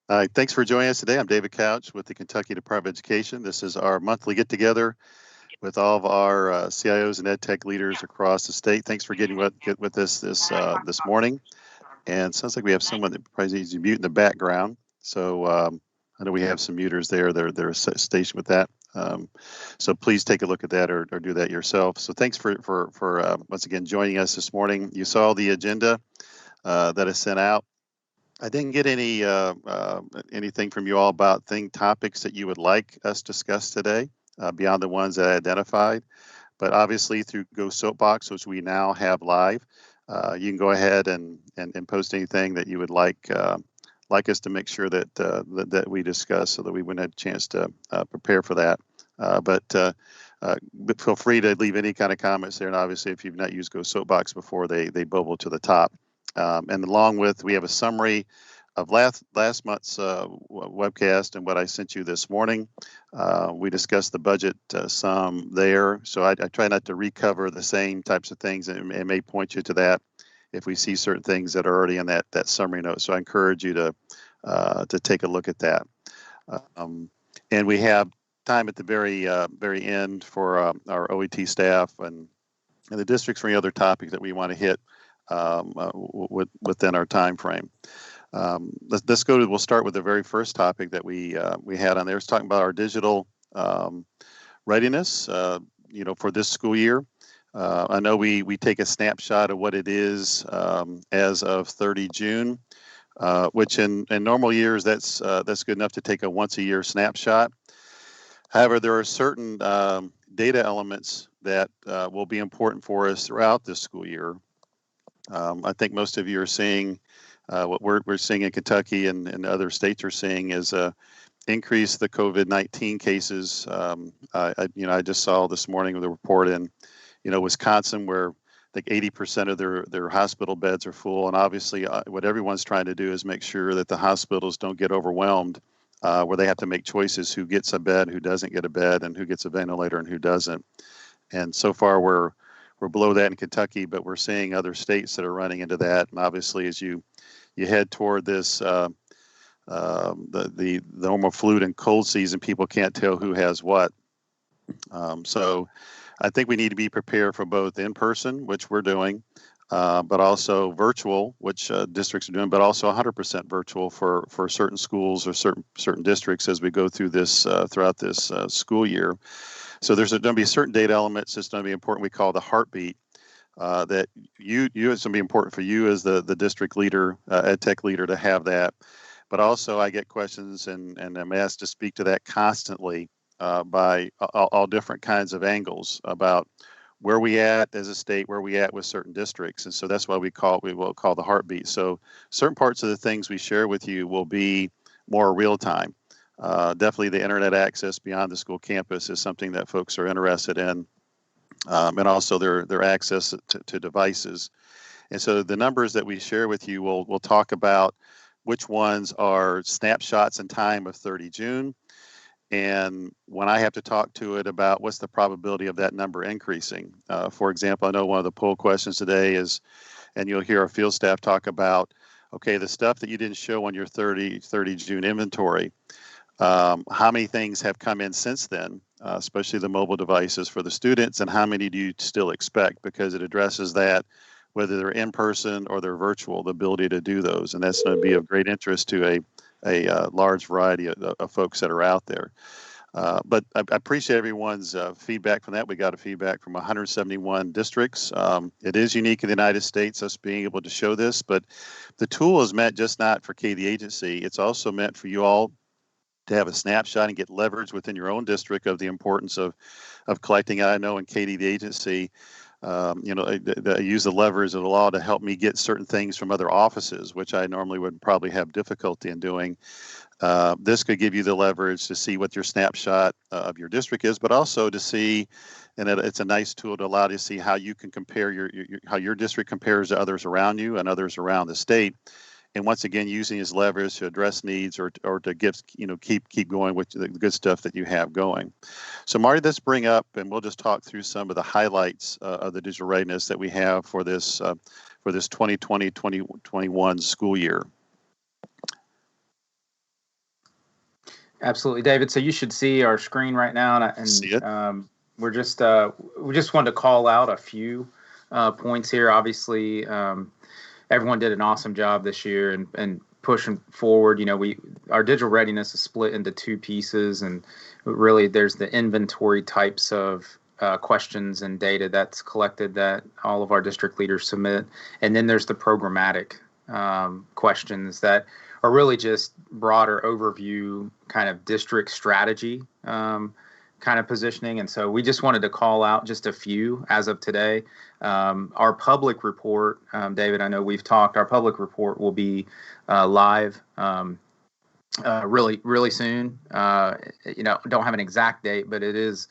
Thanks for joining us today. I'm David Couch with the Kentucky Department of Education. This is our monthly get-together with all of our CIOs and EdTech leaders across the state. Thanks for getting with us this morning. And it sounds like we have someone that probably needs to mute in the background. So I know we have some muters there. They're stationed with that. So please take a look at that or do that yourself. So thanks for once again joining us this morning. You saw the agenda that I sent out. I didn't get any anything from you all about topics that you would like us to discuss today beyond the ones that I identified. But obviously through Go Soapbox, which we now have live, you can go ahead and post anything that you would like us to make sure that we discuss, so that we wouldn't have a chance to prepare for that. But feel free to leave any kind of comments there. And obviously, if you've not used Go Soapbox before, they bubble to the top. And along with, we have a summary of last month's webcast and what I sent you this morning. We discussed the budget some there, so I try not to recover the same types of things, and may point you to that if we see certain things that are already in that summary note. So I encourage you to take a look at that. And we have time at the very end for our OET staff and the districts for any other topics that we want to hit within our time frame. We'll start with the very first topic that we had on there. It's talking about our digital readiness, for this school year. I know we take a snapshot of what it is as of 30 June, which in normal years that's good enough to take a once a year snapshot. However, there are certain data elements that will be important for us throughout this school year. I think most of you are seeing what we're seeing in Kentucky and other states are seeing is increase the COVID-19 cases. I just saw this morning the report in Wisconsin, where I think 80% of their hospital beds are full, and obviously what everyone's trying to do is make sure that the hospitals don't get overwhelmed, where they have to make choices: who gets a bed, who doesn't get a bed, and who gets a ventilator and who doesn't. And so far we're below that in Kentucky, but we're seeing other states that are running into that. And obviously, as you head toward this the normal flu and cold season, people can't tell who has what. So I think we need to be prepared for both in person, which we're doing, but also virtual, which districts are doing, but also 100% virtual for certain schools or certain districts as we go through this throughout this school year. So there's going to be certain data elements that's going to be important. We call the heartbeat. That it's going to be important for you as the district leader, EdTech leader, to have that. But also I get questions and I'm asked to speak to that constantly by all different kinds of angles about where we at as a state, where we at with certain districts. And so that's why we will call the heartbeat. So certain parts of the things we share with you will be more real time. Definitely the internet access beyond the school campus is something that folks are interested in. And also their access to devices. And so the numbers that we share with you, we'll talk about which ones are snapshots in time of 30 June. And when I have to talk to it about what's the probability of that number increasing. For example, I know one of the poll questions today is, and you'll hear our field staff talk about, okay, the stuff that you didn't show on your 30 June inventory, how many things have come in since then, especially the mobile devices for the students, and how many do you still expect? Because it addresses that, whether they're in person or they're virtual, the ability to do those. And that's going to be of great interest to a large variety of folks that are out there. But I appreciate everyone's feedback from that. We got a feedback from 171 districts. It is unique in the United States, us being able to show this, but the tool is meant just not for Kih3 agency. It's also meant for you all to have a snapshot and get leverage within your own district of the importance of collecting. I know in Kih3 the agency, I use the levers of the law to help me get certain things from other offices, which I normally would probably have difficulty in doing. This could give you the leverage to see what your snapshot of your district is, but also to see, and it's a nice tool to allow you to see how you can compare how your district compares to others around you and others around the state. And once again, using his leverage to address needs or to keep going with the good stuff that you have going. So Marty, let's bring up, and we'll just talk through some of the highlights of the digital readiness that we have for this 2020-2021 school year. Absolutely, David. So you should see our screen right now, See it? we just wanted to call out a few points here. Obviously, everyone did an awesome job this year and pushing forward. Our digital readiness is split into two pieces, and really there's the inventory types of questions and data that's collected that all of our district leaders submit, and then there's the programmatic questions that are really just broader overview kind of district strategy kind of positioning. And so we just wanted to call out just a few as of today. Our public report, David, I know we've talked, our public report will be live really, really soon. Don't have an exact date, but it is,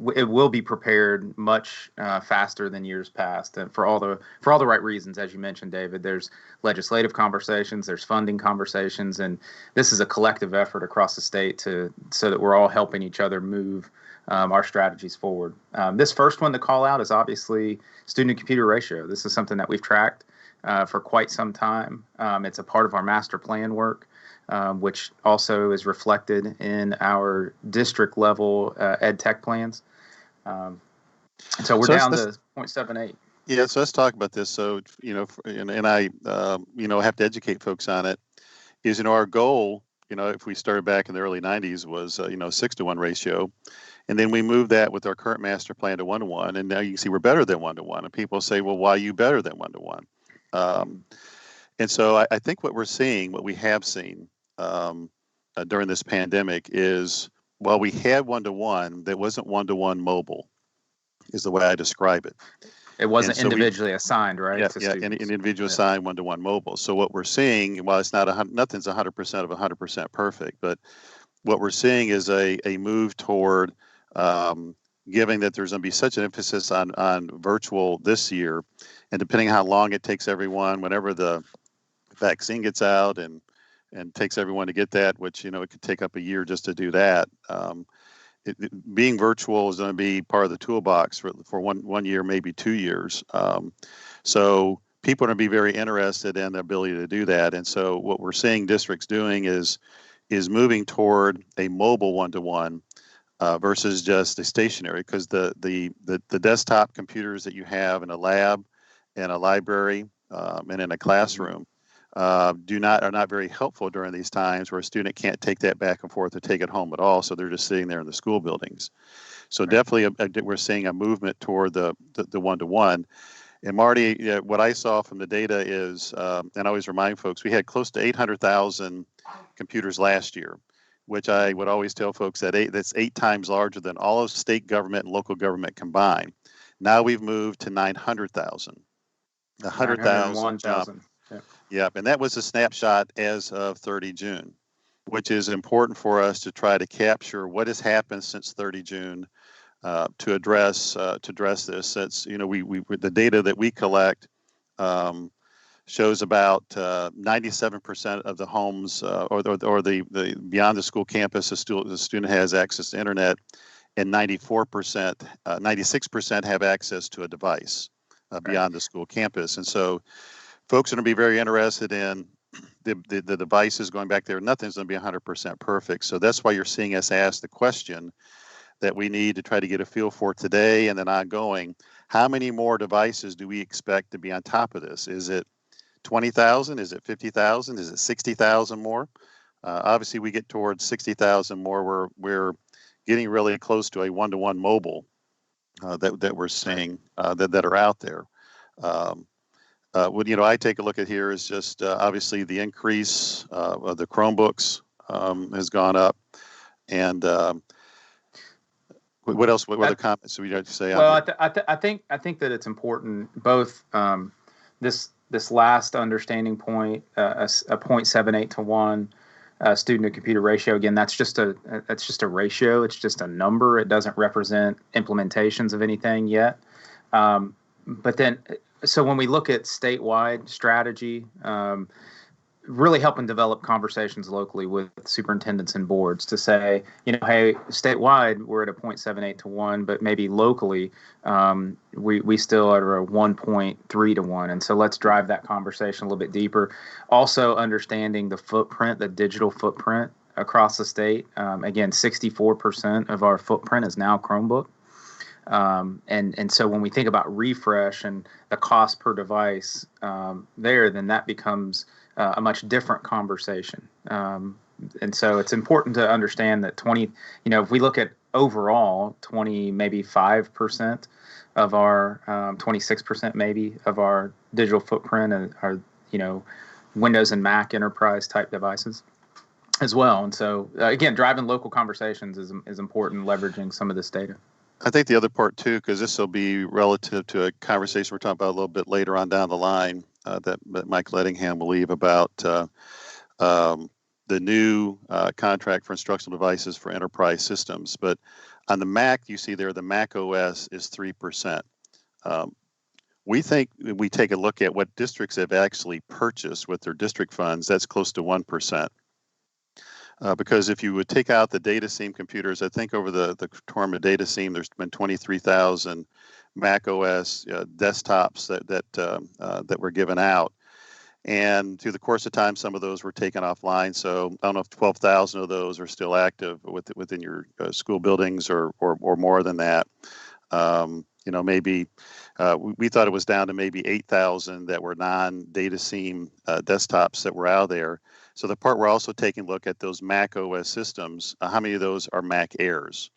it will be prepared much faster than years past, and for all the right reasons, as you mentioned, David. There's legislative conversations, there's funding conversations, and this is a collective effort across the state so that we're all helping each other move our strategies forward. This first one to call out is obviously student-to-computer ratio. This is something that we've tracked for quite some time. It's a part of our master plan work. Which also is reflected in our district level EdTech plans. So we're down to 0.78. Yeah, so let's talk about this. So, and I, have to educate folks on it, is, our goal, if we started back in the early 90s was, 6-to-1 ratio. And then we moved that with our current master plan to 1-to-1. And now you can see we're better than 1-to-1. And people say, well, why are you better than 1-to-1? And so I think what we have seen during this pandemic is, while we had 1-to-1, that wasn't 1-to-1 mobile, is the way I describe it. It wasn't individually assigned, right? Yeah, an individual assigned 1-to-1 mobile. So what we're seeing, while it's not nothing's 100% of 100% perfect, but what we're seeing is a move toward given that there's going to be such an emphasis on virtual this year, and depending on how long it takes everyone, whenever the vaccine gets out and takes everyone to get that, which, it could take up a year just to do that. Being virtual is going to be part of the toolbox for one year, maybe 2 years. So people are going to be very interested in the ability to do that. And so what we're seeing districts doing is moving toward a mobile 1-to-1 versus just a stationary, because the desktop computers that you have in a lab, in a library, and in a classroom are not very helpful during these times where a student can't take that back and forth or take it home at all. So they're just sitting there in the school buildings. So definitely we're seeing a movement toward the 1-to-1. And Marty, what I saw from the data is, and I always remind folks, we had close to 800,000 computers last year, which I would always tell folks that's 8 times larger than all of state government and local government combined. Now we've moved to 900,000. 100,000 jump. Yep, and that was a snapshot as of 30 June, which is important for us to try to capture what has happened since 30 June to address this. That's, the data that we collect shows about 97% of the homes or the beyond the school campus, the student has access to internet, and 96% have access to a device beyond the school campus. And so folks are going to be very interested in the devices going back there. Nothing's going to be 100% perfect. So that's why you're seeing us ask the question that we need to try to get a feel for today and then ongoing. How many more devices do we expect to be on top of this? Is it 20,000? Is it 50,000? Is it 60,000 more? Obviously, we get towards 60,000 more. We're getting really close to a 1-to-1 mobile that we're seeing that are out there. What I take a look at here is just obviously the increase of the Chromebooks has gone up, and what else? What other comments would you like to say? Well, I think that it's important both this last understanding point, a 0.78 to 1 student to computer ratio. Again, that's just a ratio. It's just a number. It doesn't represent implementations of anything yet. But then, so when we look at statewide strategy, really helping develop conversations locally with superintendents and boards to say, hey, statewide, we're at a 0.78 to 1, but maybe locally, we still are a 1.3 to 1. And so let's drive that conversation a little bit deeper. Also understanding the footprint, the digital footprint across the state. Again, 64% of our footprint is now Chromebook. And so when we think about refresh and the cost per device then that becomes a much different conversation. And so it's important to understand that if we look at overall 20, maybe 5% of our 26% maybe of our digital footprint are, Windows and Mac enterprise type devices as well. And so again, driving local conversations is important, leveraging some of this data. I think the other part too, because this will be relative to a conversation we're talking about a little bit later on down the line that Mike Lettingham will leave about the new contract for instructional devices for enterprise systems. But on the Mac, you see there the Mac OS is 3%. We think we take a look at what districts have actually purchased with their district funds, that's close to 1%. Because if you would take out the data seam computers, I think over the term of data seam, there's been 23,000 Mac OS desktops that were given out. And through the course of time, some of those were taken offline. So I don't know if 12,000 of those are still active within your school buildings or more than that. Maybe we thought it was down to maybe 8,000 that were non-data seam desktops that were out there. So the part we're also taking a look at those Mac OS systems, how many of those are Mac Airs?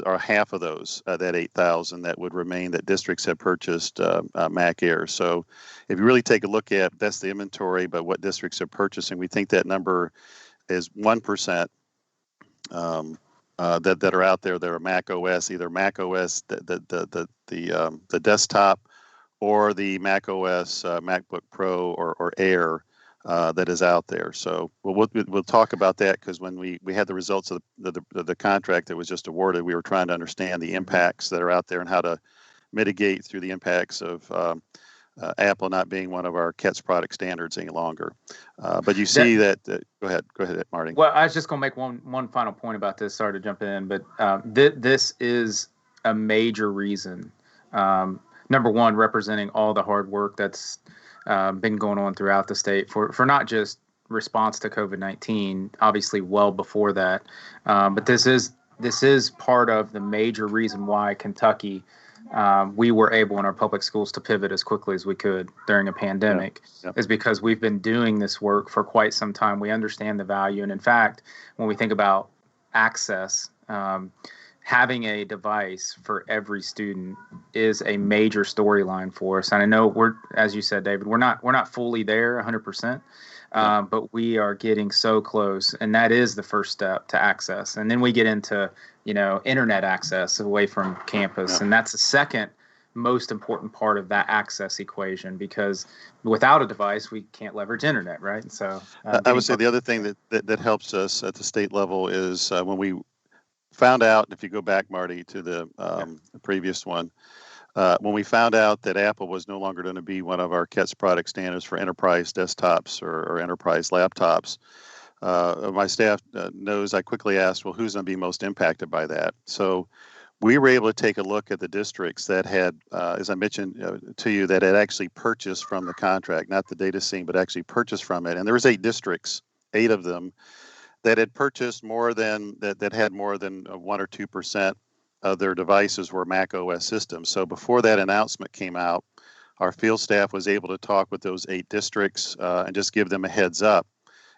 Are half of those, that 8,000 that would remain that districts have purchased Mac Airs. So if you really take a look at, that's the inventory, but what districts are purchasing, we think that number is 1% that are out there that are Mac OS, either Mac OS, the desktop, or the Mac OS MacBook Pro or Air that is out there. So we'll talk about that, because when we had the results of the contract that was just awarded, we were trying to understand the impacts that are out there and how to mitigate through the impacts of Apple not being one of our Kih3 product standards any longer. But you see that go ahead, Marty. Well, I was just going to make one final point about this. Sorry to jump in, but this is a major reason. Number one, representing all the hard work that's been going on throughout the state for not just response to COVID-19, obviously well before that, but this is part of the major reason why Kentucky, we were able in our public schools to pivot as quickly as we could during a pandemic, is because we've been doing this work for quite some time. We understand the value. And in fact, when we think about access, having a device for every student is a major storyline for us. And I know as you said, David, we're not fully there 100%, but we are getting so close. And that is the first step to access. And then we get into, internet access away from campus. And that's the second most important part of that access equation, because without a device, we can't leverage internet, right? And so I would say the other thing that helps us at the state level is when we found out, if you go back, Marty, to the previous one, when we found out that Apple was no longer going to be one of our Kih3 product standards for enterprise desktops or enterprise laptops, my staff knows I quickly asked, well, who's going to be most impacted by that? So we were able to take a look at the districts that had, as I mentioned to you, that had actually purchased from the contract, not the data seam, but actually purchased from it. And there was 8 districts, 8 of them, that had purchased more than that had more than 1 or 2% of their devices were Mac OS systems. So before that announcement came out, our field staff was able to talk with those 8 districts and just give them a heads up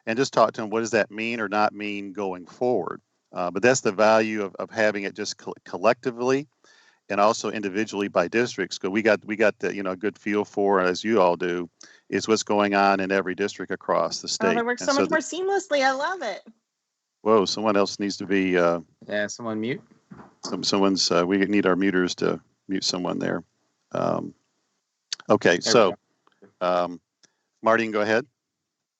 and just talk to them, what does that mean or not mean going forward? But that's the value of having it just collectively and also individually by districts. Because we got the, a good feel for, as you all do, is what's going on in every district across the state. Oh, they work so much more seamlessly. I love it. Whoa, someone else needs to be. Someone mute. Someone's. We need our muters to mute someone there. Okay, so Marty, you can go ahead.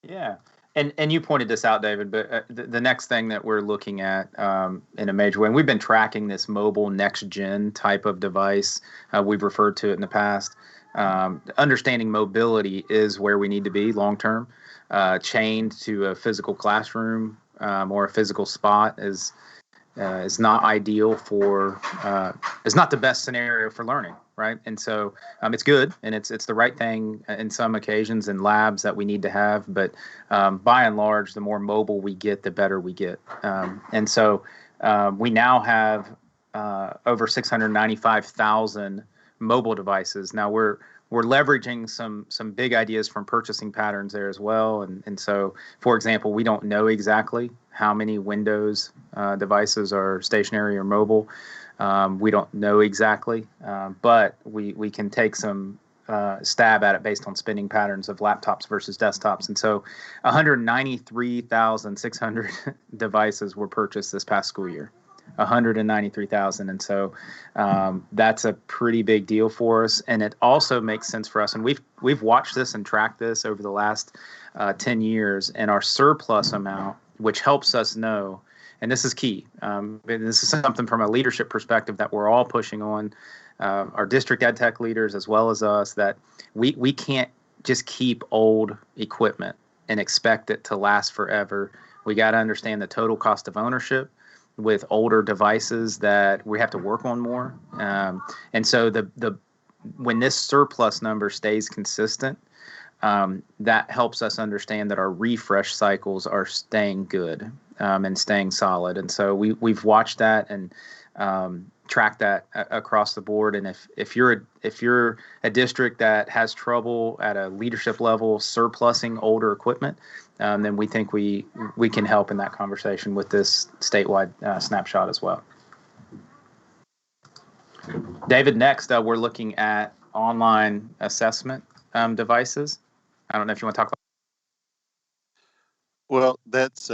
Yeah. And you pointed this out, David, but the next thing that we're looking at in a major way, and we've been tracking this mobile next-gen type of device. We've referred to it in the past. Understanding mobility is where we need to be long-term. Chained to a physical classroom or a physical spot is not ideal is not the best scenario for learning. right? And so it's good, and it's the right thing in some occasions in labs that we need to have. But by and large, the more mobile we get, the better we get. And so we now have over 695,000 mobile devices. Now we're leveraging some big ideas from purchasing patterns there as well. And so, for example, we don't know exactly how many Windows devices are stationary or mobile. We don't know exactly, but we can take some stab at it based on spending patterns of laptops versus desktops. And so 193,600 devices were purchased this past school year. 193,000. And so that's a pretty big deal for us. And it also makes sense for us. And we've watched this and tracked this over the last 10 years. And our surplus amount, which helps us know, and this is key. This is something from a leadership perspective that we're all pushing on our district EdTech leaders as well as us, that we can't just keep old equipment and expect it to last forever. We got to understand the total cost of ownership with older devices that we have to work on more. And so when this surplus number stays consistent, that helps us understand that our refresh cycles are staying good and staying solid. And so we've watched that and tracked that across the board. And if you're a district that has trouble at a leadership level surplusing older equipment, then we think we can help in that conversation with this statewide snapshot as well. David, next we're looking at online assessment devices. I don't know if you want to talk about. Well, that's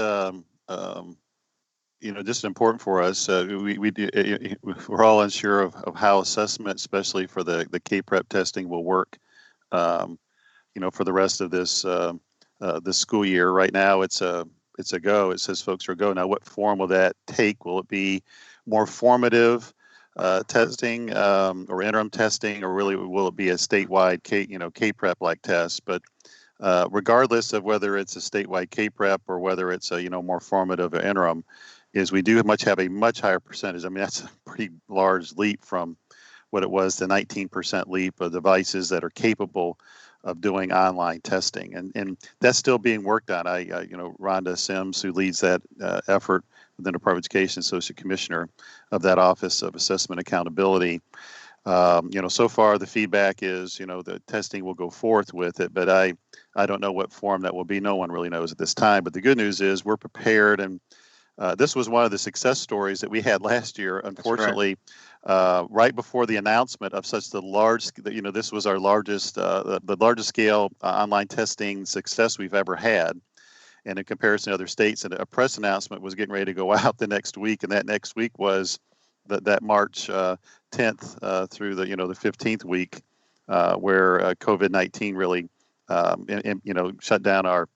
just important for us. We're all unsure of how assessment, especially for the K-Prep testing, will work. For the rest of this school year. Right now, it's a go. It says folks are go. Now, what form will that take? Will it be more formative testing or interim testing, or really will it be a statewide K-Prep like test? But regardless of whether it's a statewide K-Prep or whether it's a more formative or interim, is we do have a much higher percentage. I mean, that's a pretty large leap from what it was, the 19% leap of devices that are capable of doing online testing, and that's still being worked on. Rhonda Sims, who leads that effort within the Department of Education, Associate Commissioner of that Office of Assessment Accountability. So far the feedback is, the testing will go forth with it, but I don't know what form that will be. No one really knows at this time. But the good news is we're prepared, and this was one of the success stories that we had last year. Unfortunately, right before the announcement of such the large, this was our largest, the largest scale online testing success we've ever had. And in comparison to other states, and a press announcement was getting ready to go out the next week, and that next week was that March 10th through the 15th week, where COVID-19 really shut down our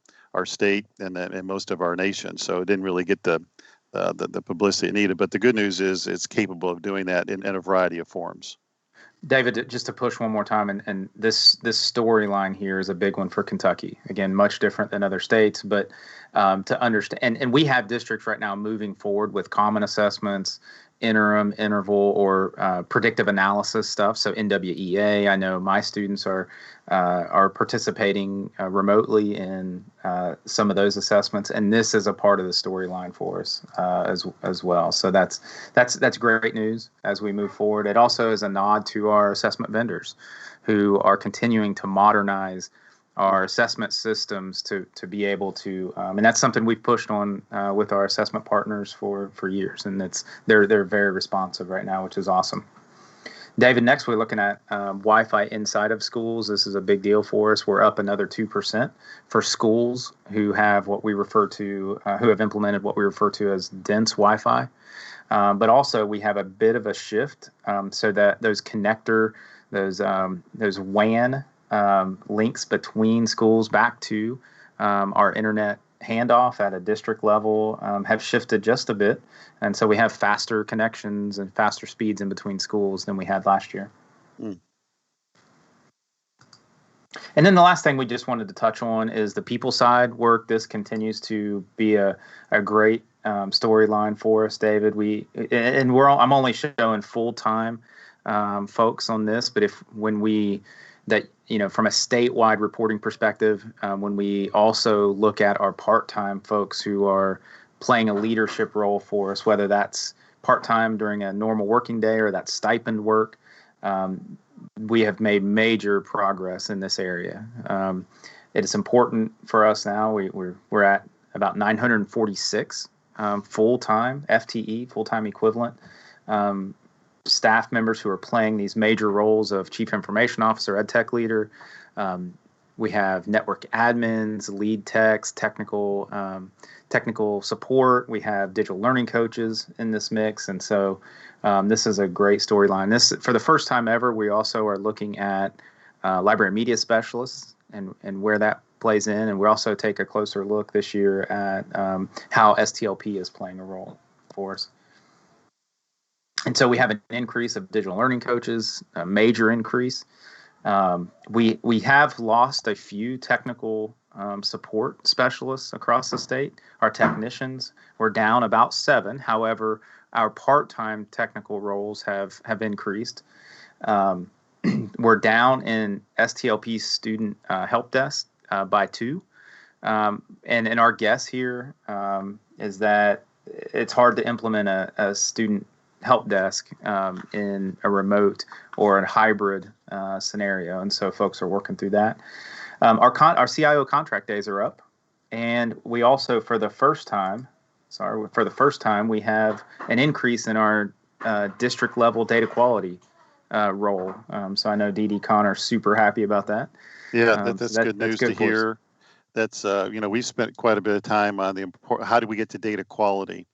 state and most of our nation. So it didn't really get the publicity it needed. But the good news is it's capable of doing that in a variety of forms. David, just to push one more time, and this storyline here is a big one for Kentucky. Again, much different than other states, but to understand, and we have districts right now moving forward with common assessments, interim, interval, or predictive analysis stuff. So NWEA, I know my students are participating remotely in some of those assessments, and this is a part of the storyline for us as well. So that's great news as we move forward. It also is a nod to our assessment vendors, who are continuing to modernize our assessment systems to be able to, and that's something we've pushed on with our assessment partners for years, and they're very responsive right now, which is awesome. David, next we're looking at Wi-Fi inside of schools. This is a big deal for us. We're up another 2% for schools who have what we refer to, who have implemented what we refer to as dense Wi-Fi. But also we have a bit of a shift so that those connector, those WAN links between schools back to our internet handoff at a district level have shifted just a bit. And so we have faster connections and faster speeds in between schools than we had last year. Mm. And then the last thing we just wanted to touch on is the people side work. This continues to be a great storyline for us, David. I'm only showing full-time folks on this, but from a statewide reporting perspective, when we also look at our part-time folks who are playing a leadership role for us, whether that's part-time during a normal working day or that stipend work, we have made major progress in this area. It is important for us now. We're at about 946 full-time FTE, full-time equivalent staff members who are playing these major roles of chief information officer, EdTech leader. We have network admins, lead techs, technical support. We have digital learning coaches in this mix, and so this is a great storyline. This, for the first time ever, we also are looking at library media specialists and where that plays in, and we also take a closer look this year at how STLP is playing a role for us. And so we have an increase of digital learning coaches, a major increase. We have lost a few technical support specialists across the state. Our technicians were down about 7. However, our part-time technical roles have increased. We're down in STLP student help desk by 2. And our guess here is that it's hard to implement a student help desk in a remote or a hybrid scenario, and so folks are working through that. Our CIO contract days are up, and we also, for the first time, we have an increase in our district level data quality role. So I know DD Connor's super happy about that. Yeah, that's good news to hear. That's we spent quite a bit of time on how do we get to data quality.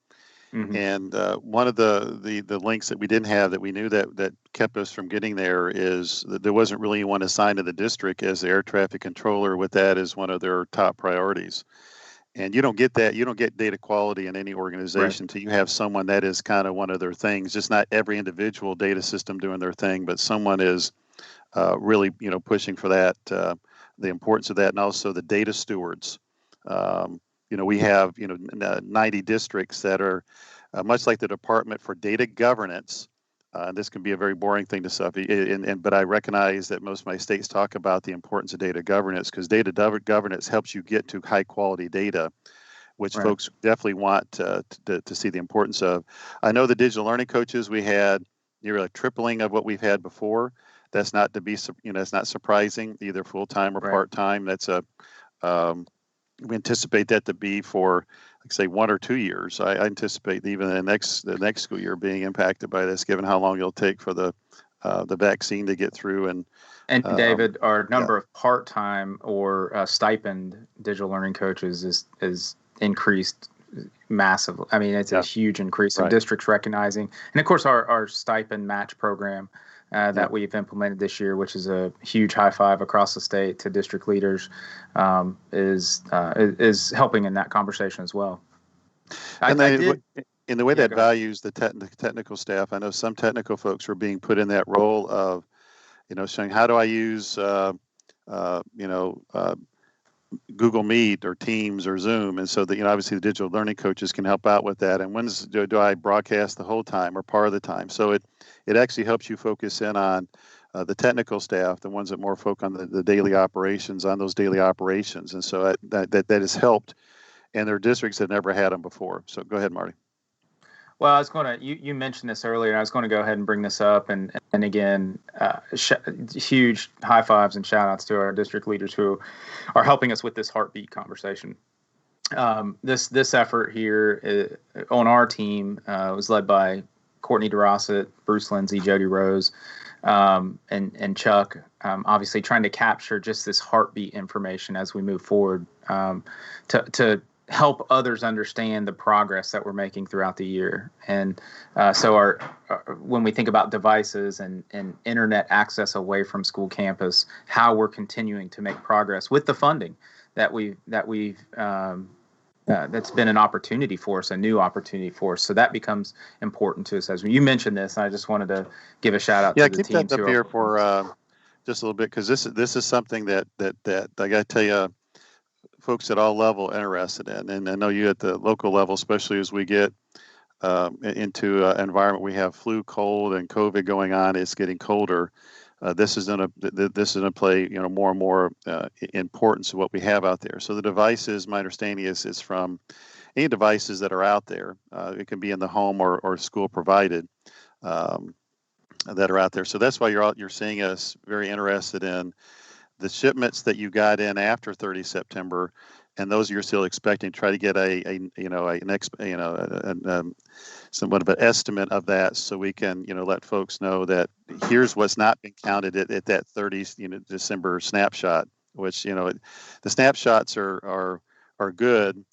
Mm-hmm. And one of the links that we didn't have that we knew that kept us from getting there is that there wasn't really one assigned to the district as the air traffic controller with that as one of their top priorities. And you don't get that. You don't get data quality in any organization until you have someone that is kind of one of their things. Just not every individual data system doing their thing, but someone is really pushing for that, the importance of that, and also the data stewards. We have 90 districts that are much like the Department for Data Governance. This can be a very boring thing to say, but I recognize that most of my states talk about the importance of data governance, because data governance helps you get to high quality data, which folks definitely want to see the importance of. I know the digital learning coaches, we had nearly a tripling of what we've had before. That's not to be, it's not surprising, either full time or part time. That's we anticipate that to be for, like say, 1 or 2 years. I anticipate even the next school year being impacted by this, given how long it'll take for the vaccine to get through. And David, our number of part-time or stipend digital learning coaches is increased massively. I mean, it's a huge increase of districts recognizing, and of course our stipend match program that we've implemented this year, which is a huge high five across the state to district leaders, is helping in that conversation as well. In the way that values the technical staff, I know some technical folks are being put in that role of, saying, how do I use, Google Meet or Teams or Zoom, and so that obviously the digital learning coaches can help out with that. And when do I broadcast the whole time or part of the time? So it actually helps you focus in on the technical staff, the ones that more focus on the daily operations, on those daily operations, and so that has helped. And there are districts that never had them before. So go ahead, Marty. Well, I was going to, you mentioned this earlier, and I was going to go ahead and bring this up. And again, huge high fives and shout outs to our district leaders who are helping us with this heartbeat conversation. This effort here on our team was led by Courtney DeRossett, Bruce Lindsay, Jody Rose, and Chuck, obviously trying to capture just this heartbeat information as we move forward to help others understand the progress that we're making throughout the year. And so when we think about devices and internet access away from school campus, how we're continuing to make progress with the funding that's been an opportunity for us, a new opportunity for us. So that becomes important to us. As you mentioned this, and I just wanted to give a shout out to the teams. Yeah, keep that up here for just a little bit, because this is something that I got to tell you, folks at all level interested in, and I know you at the local level, especially as we get into an environment we have flu, cold, and COVID going on. It's getting colder. This is going to play more and more importance of what we have out there. So the devices, my understanding is from any devices that are out there. It can be in the home or school provided that are out there. So that's why you're seeing us very interested in the shipments that you got in after 30 September, and those you're still expecting. Try to get somewhat of an estimate of that, so we can let folks know that here's what's not been counted at that 30 December snapshot. Which the snapshots are good,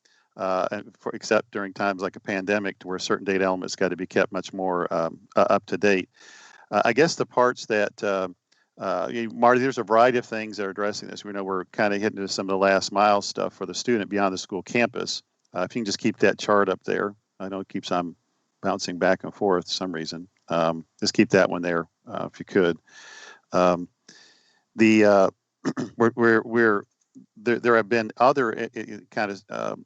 except during times like a pandemic, to where certain data elements got to be kept much more up to date. I guess the parts that Marty, there's a variety of things that are addressing this. We know we're kind of hitting into some of the last mile stuff for the student beyond the school campus. If you can just keep that chart up there. I know it keeps on bouncing back and forth for some reason. Just keep that one there if you could. There have been other kind of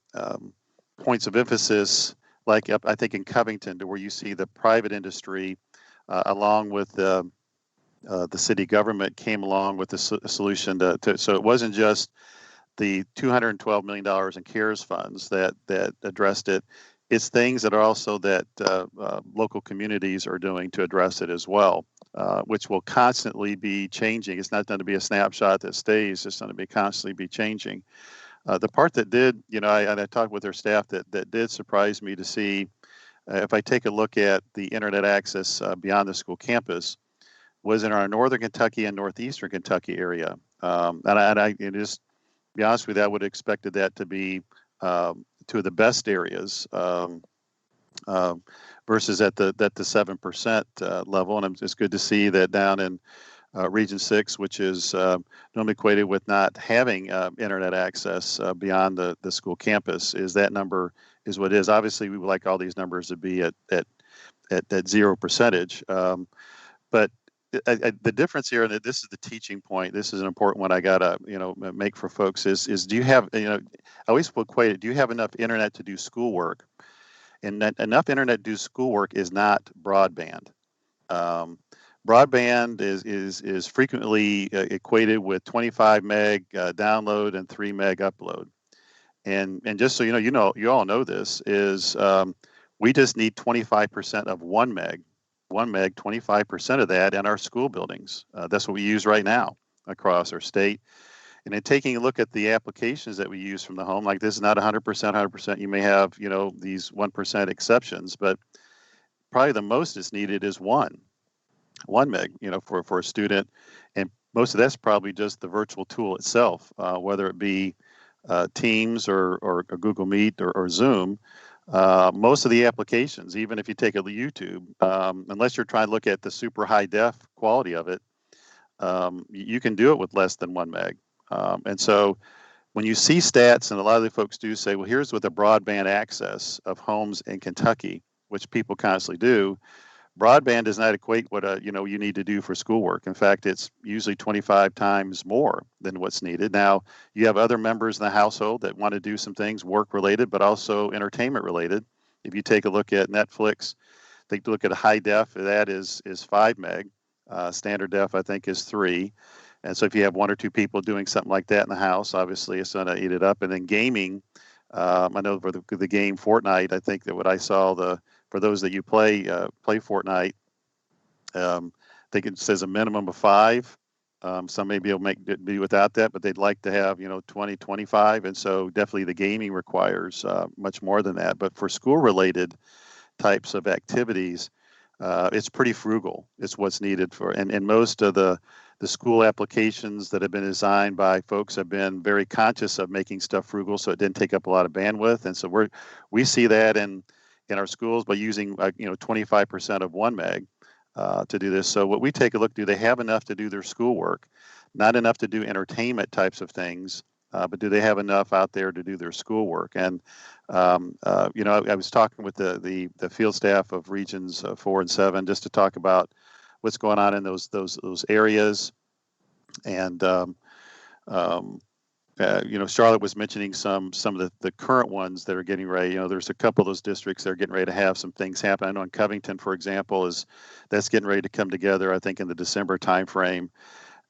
points of emphasis, like I think in Covington, to where you see the private industry along with the city government came along with a solution so it wasn't just the $212 million in CARES funds that addressed it. It's things that are also that local communities are doing to address it as well, which will constantly be changing. It's not going to be a snapshot that stays. It's going to be constantly be changing. The part that did, I talked with their staff that did surprise me to see, if I take a look at the internet access beyond the school campus, was in our northern Kentucky and northeastern Kentucky area. And I just be honest with you, I would have expected that to be two of the best areas versus at the 7% level. And it's good to see that down in Region 6, which is normally equated with not having internet access beyond the school campus, is that number is what it is. Obviously, we would like all these numbers to be at 0%. But the difference here, and this is the teaching point, this is an important one I gotta make for folks, is do you have, I always equate it, do you have enough internet to do schoolwork? And enough internet to do schoolwork is not broadband. Broadband is frequently equated with 25 meg download and 3 meg upload. And just so you all know this, is we just need 25% of 1 meg. 1 meg, 25% of that in our school buildings. That's what we use right now across our state. And then taking a look at the applications that we use from the home, like this is not 100%. You may have, these 1% exceptions, but probably the most is needed is 1 meg, for a student. And most of that's probably just the virtual tool itself, whether it be Teams or Google Meet or Zoom. Most of the applications, even if you take a YouTube, unless you're trying to look at the super high def quality of it, you can do it with less than 1 meg. And so when you see stats, and a lot of the folks do say, well, here's what the broadband access of homes in Kentucky, which people constantly do, broadband does not equate what you need to do for schoolwork. In fact, it's usually 25 times more than what's needed. Now, you have other members in the household that want to do some things work related, but also entertainment related. If you take a look at Netflix, take a look at a high def, that is 5 meg. Standard def, I think, is 3. And so if you have 1 or 2 people doing something like that in the house, obviously it's going to eat it up. And then gaming, I know for the game Fortnite, I think that what I saw, for those that you play Fortnite, I think it says a minimum of 5. Some may be able to be without that, but they'd like to have 20, 25, and so definitely the gaming requires much more than that. But for school-related types of activities, it's pretty frugal. It's what's needed for, and most of the school applications that have been designed by folks have been very conscious of making stuff frugal, so it didn't take up a lot of bandwidth, and so we see that in our schools by using 25% of 1 meg to do this. So what we take a look, do they have enough to do their schoolwork? Not enough to do entertainment types of things, but do they have enough out there to do their schoolwork? And I was talking with the field staff of regions 4 and 7 just to talk about what's going on in those areas, and Charlotte was mentioning some of the current ones that are getting ready. There's a couple of those districts that are getting ready to have some things happen. I know in Covington, for example, that's getting ready to come together, I think, in the December timeframe.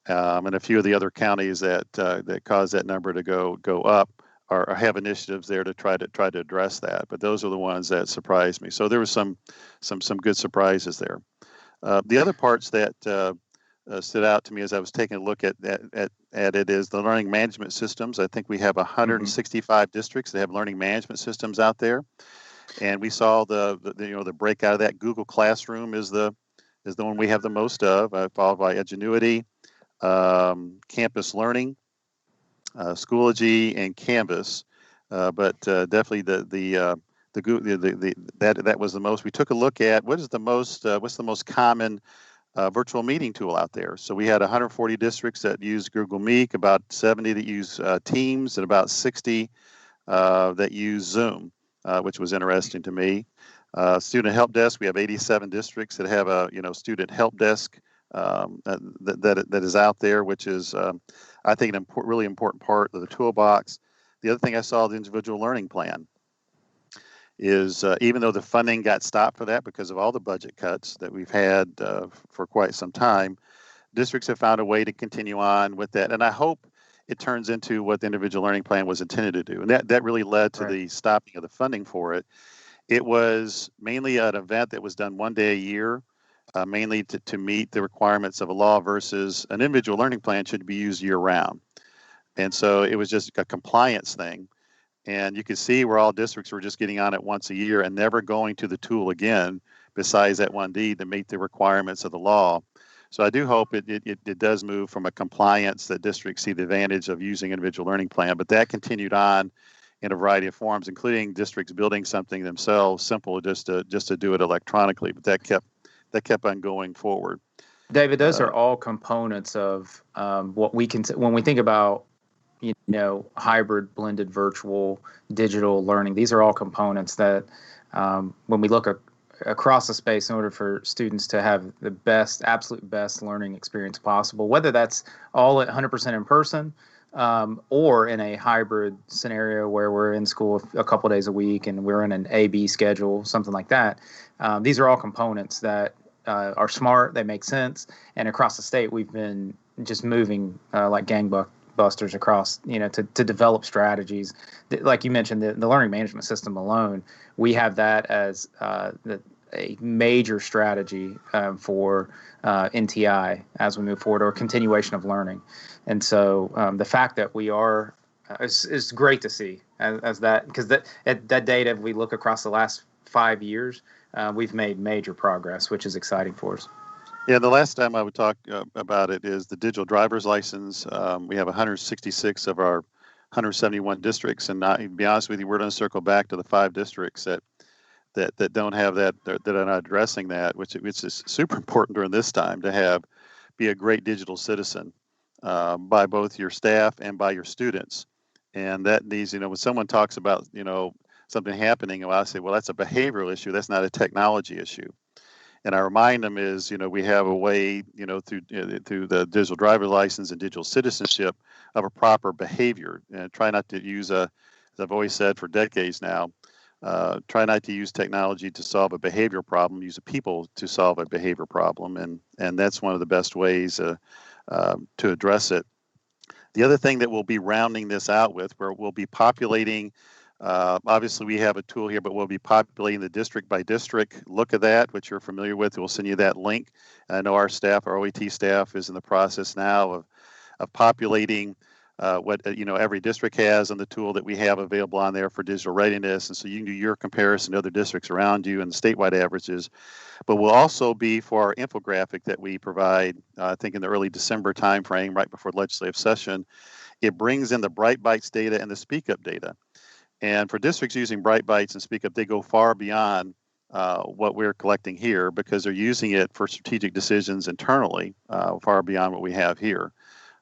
And a few of the other counties that cause that number to go up or have initiatives there to try to address that. But those are the ones that surprised me. So there was some good surprises there. The other parts that stood out to me as I was taking a look at it is the learning management systems. I think we have 165 districts that have learning management systems out there, and we saw the breakout of that. Google Classroom is the one we have the most of, followed by Edgenuity, Campus Learning, Schoology, and Canvas. But definitely that was the most. We took a look at what's the most common virtual meeting tool out there. So we had 140 districts that use Google Meet, about 70 that use Teams, and about 60 that use Zoom, which was interesting to me. Student help desk, we have 87 districts that have a student help desk that is out there, which is I think an really important part of the toolbox. The other thing I saw, the individual learning plan, is even though the funding got stopped for that because of all the budget cuts that we've had for quite some time, districts have found a way to continue on with that. And I hope it turns into what the individual learning plan was intended to do. And that really led to the stopping of the funding for it. It was mainly an event that was done one day a year, mainly to meet the requirements of a law, versus an individual learning plan should be used year round. And so it was just a compliance thing. And you could see where all districts were just getting on it once a year and never going to the tool again, besides that one deed to meet the requirements of the law. So I do hope it does move from a compliance that districts see the advantage of using individual learning plan, but that continued on in a variety of forms, including districts building something themselves, simple just to do it electronically. But that kept on going forward. David, those are all components of what we can when we think about hybrid, blended, virtual, digital learning. These are all components that when we look across the space, in order for students to have the absolute best learning experience possible, whether that's all at 100% in person or in a hybrid scenario where we're in school a couple of days a week and we're in an A/B schedule, something like that. These are all components that are smart, they make sense, and across the state we've been just moving like gangbusters across, to develop strategies. Like you mentioned, the learning management system alone, we have that as a major strategy for NTI as we move forward, or continuation of learning. And so the fact that we are is great to see as that, because that data, if we look across the last 5 years, we've made major progress, which is exciting for us. Yeah, the last time I would talk about it is the digital driver's license. We have 166 of our 171 districts, and to be honest with you, we're going to circle back to the 5 districts that don't have that are not addressing that, which is super important during this time to be a great digital citizen by both your staff and by your students. And that needs, when someone talks about something happening, I say, well, that's a behavioral issue. That's not a technology issue. And I remind them we have a way, through the digital driver license and digital citizenship, of a proper behavior. And try not to use as I've always said for decades now, try not to use technology to solve a behavior problem. Use people to solve a behavior problem, and that's one of the best ways to address it. The other thing that we'll be rounding this out with, where we'll be populating. Obviously, we have a tool here, but we'll be populating the district by district look at that, which you're familiar with. We'll send you that link. I know our OET staff is in the process now of populating what every district has on the tool that we have available on there for digital readiness, and so you can do your comparison to other districts around you and the statewide averages. But we'll also be for our infographic that we provide, I think in the early December timeframe, right before legislative session. It brings in the Bright Bites data and the Speak Up data. And for districts using Bright Bites and Speak Up, they go far beyond what we're collecting here, because they're using it for strategic decisions internally, far beyond what we have here.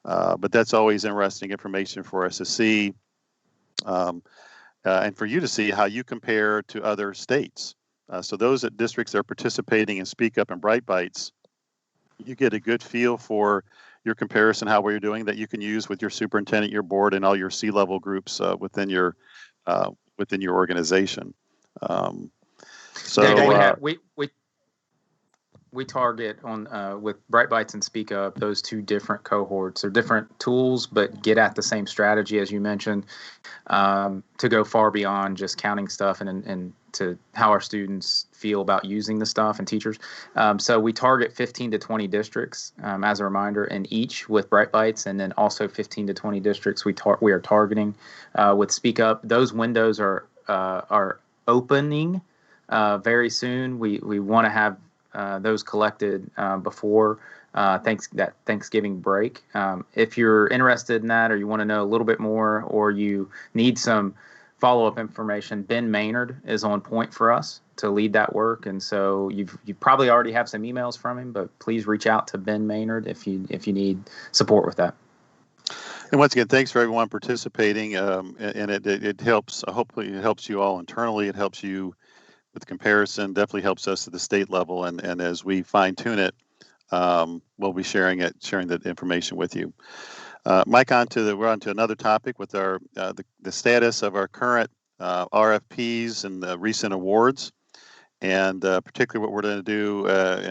But that's always interesting information for us to see, and for you to see how you compare to other states. So those districts that are participating in Speak Up and Bright Bites, you get a good feel for your comparison, how you're doing, that you can use with your superintendent, your board, and all your C-level groups within your organization. David, we target on with Bright Bites and Speak Up those two different cohorts. They're different tools, but get at the same strategy as you mentioned, to go far beyond just counting stuff and to how our students feel about using the stuff and teachers. So we target 15 to 20 districts as a reminder, and each with Bright Bites, and then also 15 to 20 districts we are targeting with Speak Up. Those windows are opening very soon. We want to have those collected before that Thanksgiving break. If you're interested in that, or you want to know a little bit more, or you need some follow-up information, Ben Maynard is on point for us to lead that work. And so you probably already have some emails from him, but please reach out to Ben Maynard if you need support with that. And once again, thanks for everyone participating. And it helps. Hopefully, it helps you all internally. It helps you with comparison. Definitely helps us at the state level. And as we fine tune it, we'll be sharing that information with you. Mike, we're on to another topic with our the status of our current RFPs and the recent awards, and particularly what we're going to do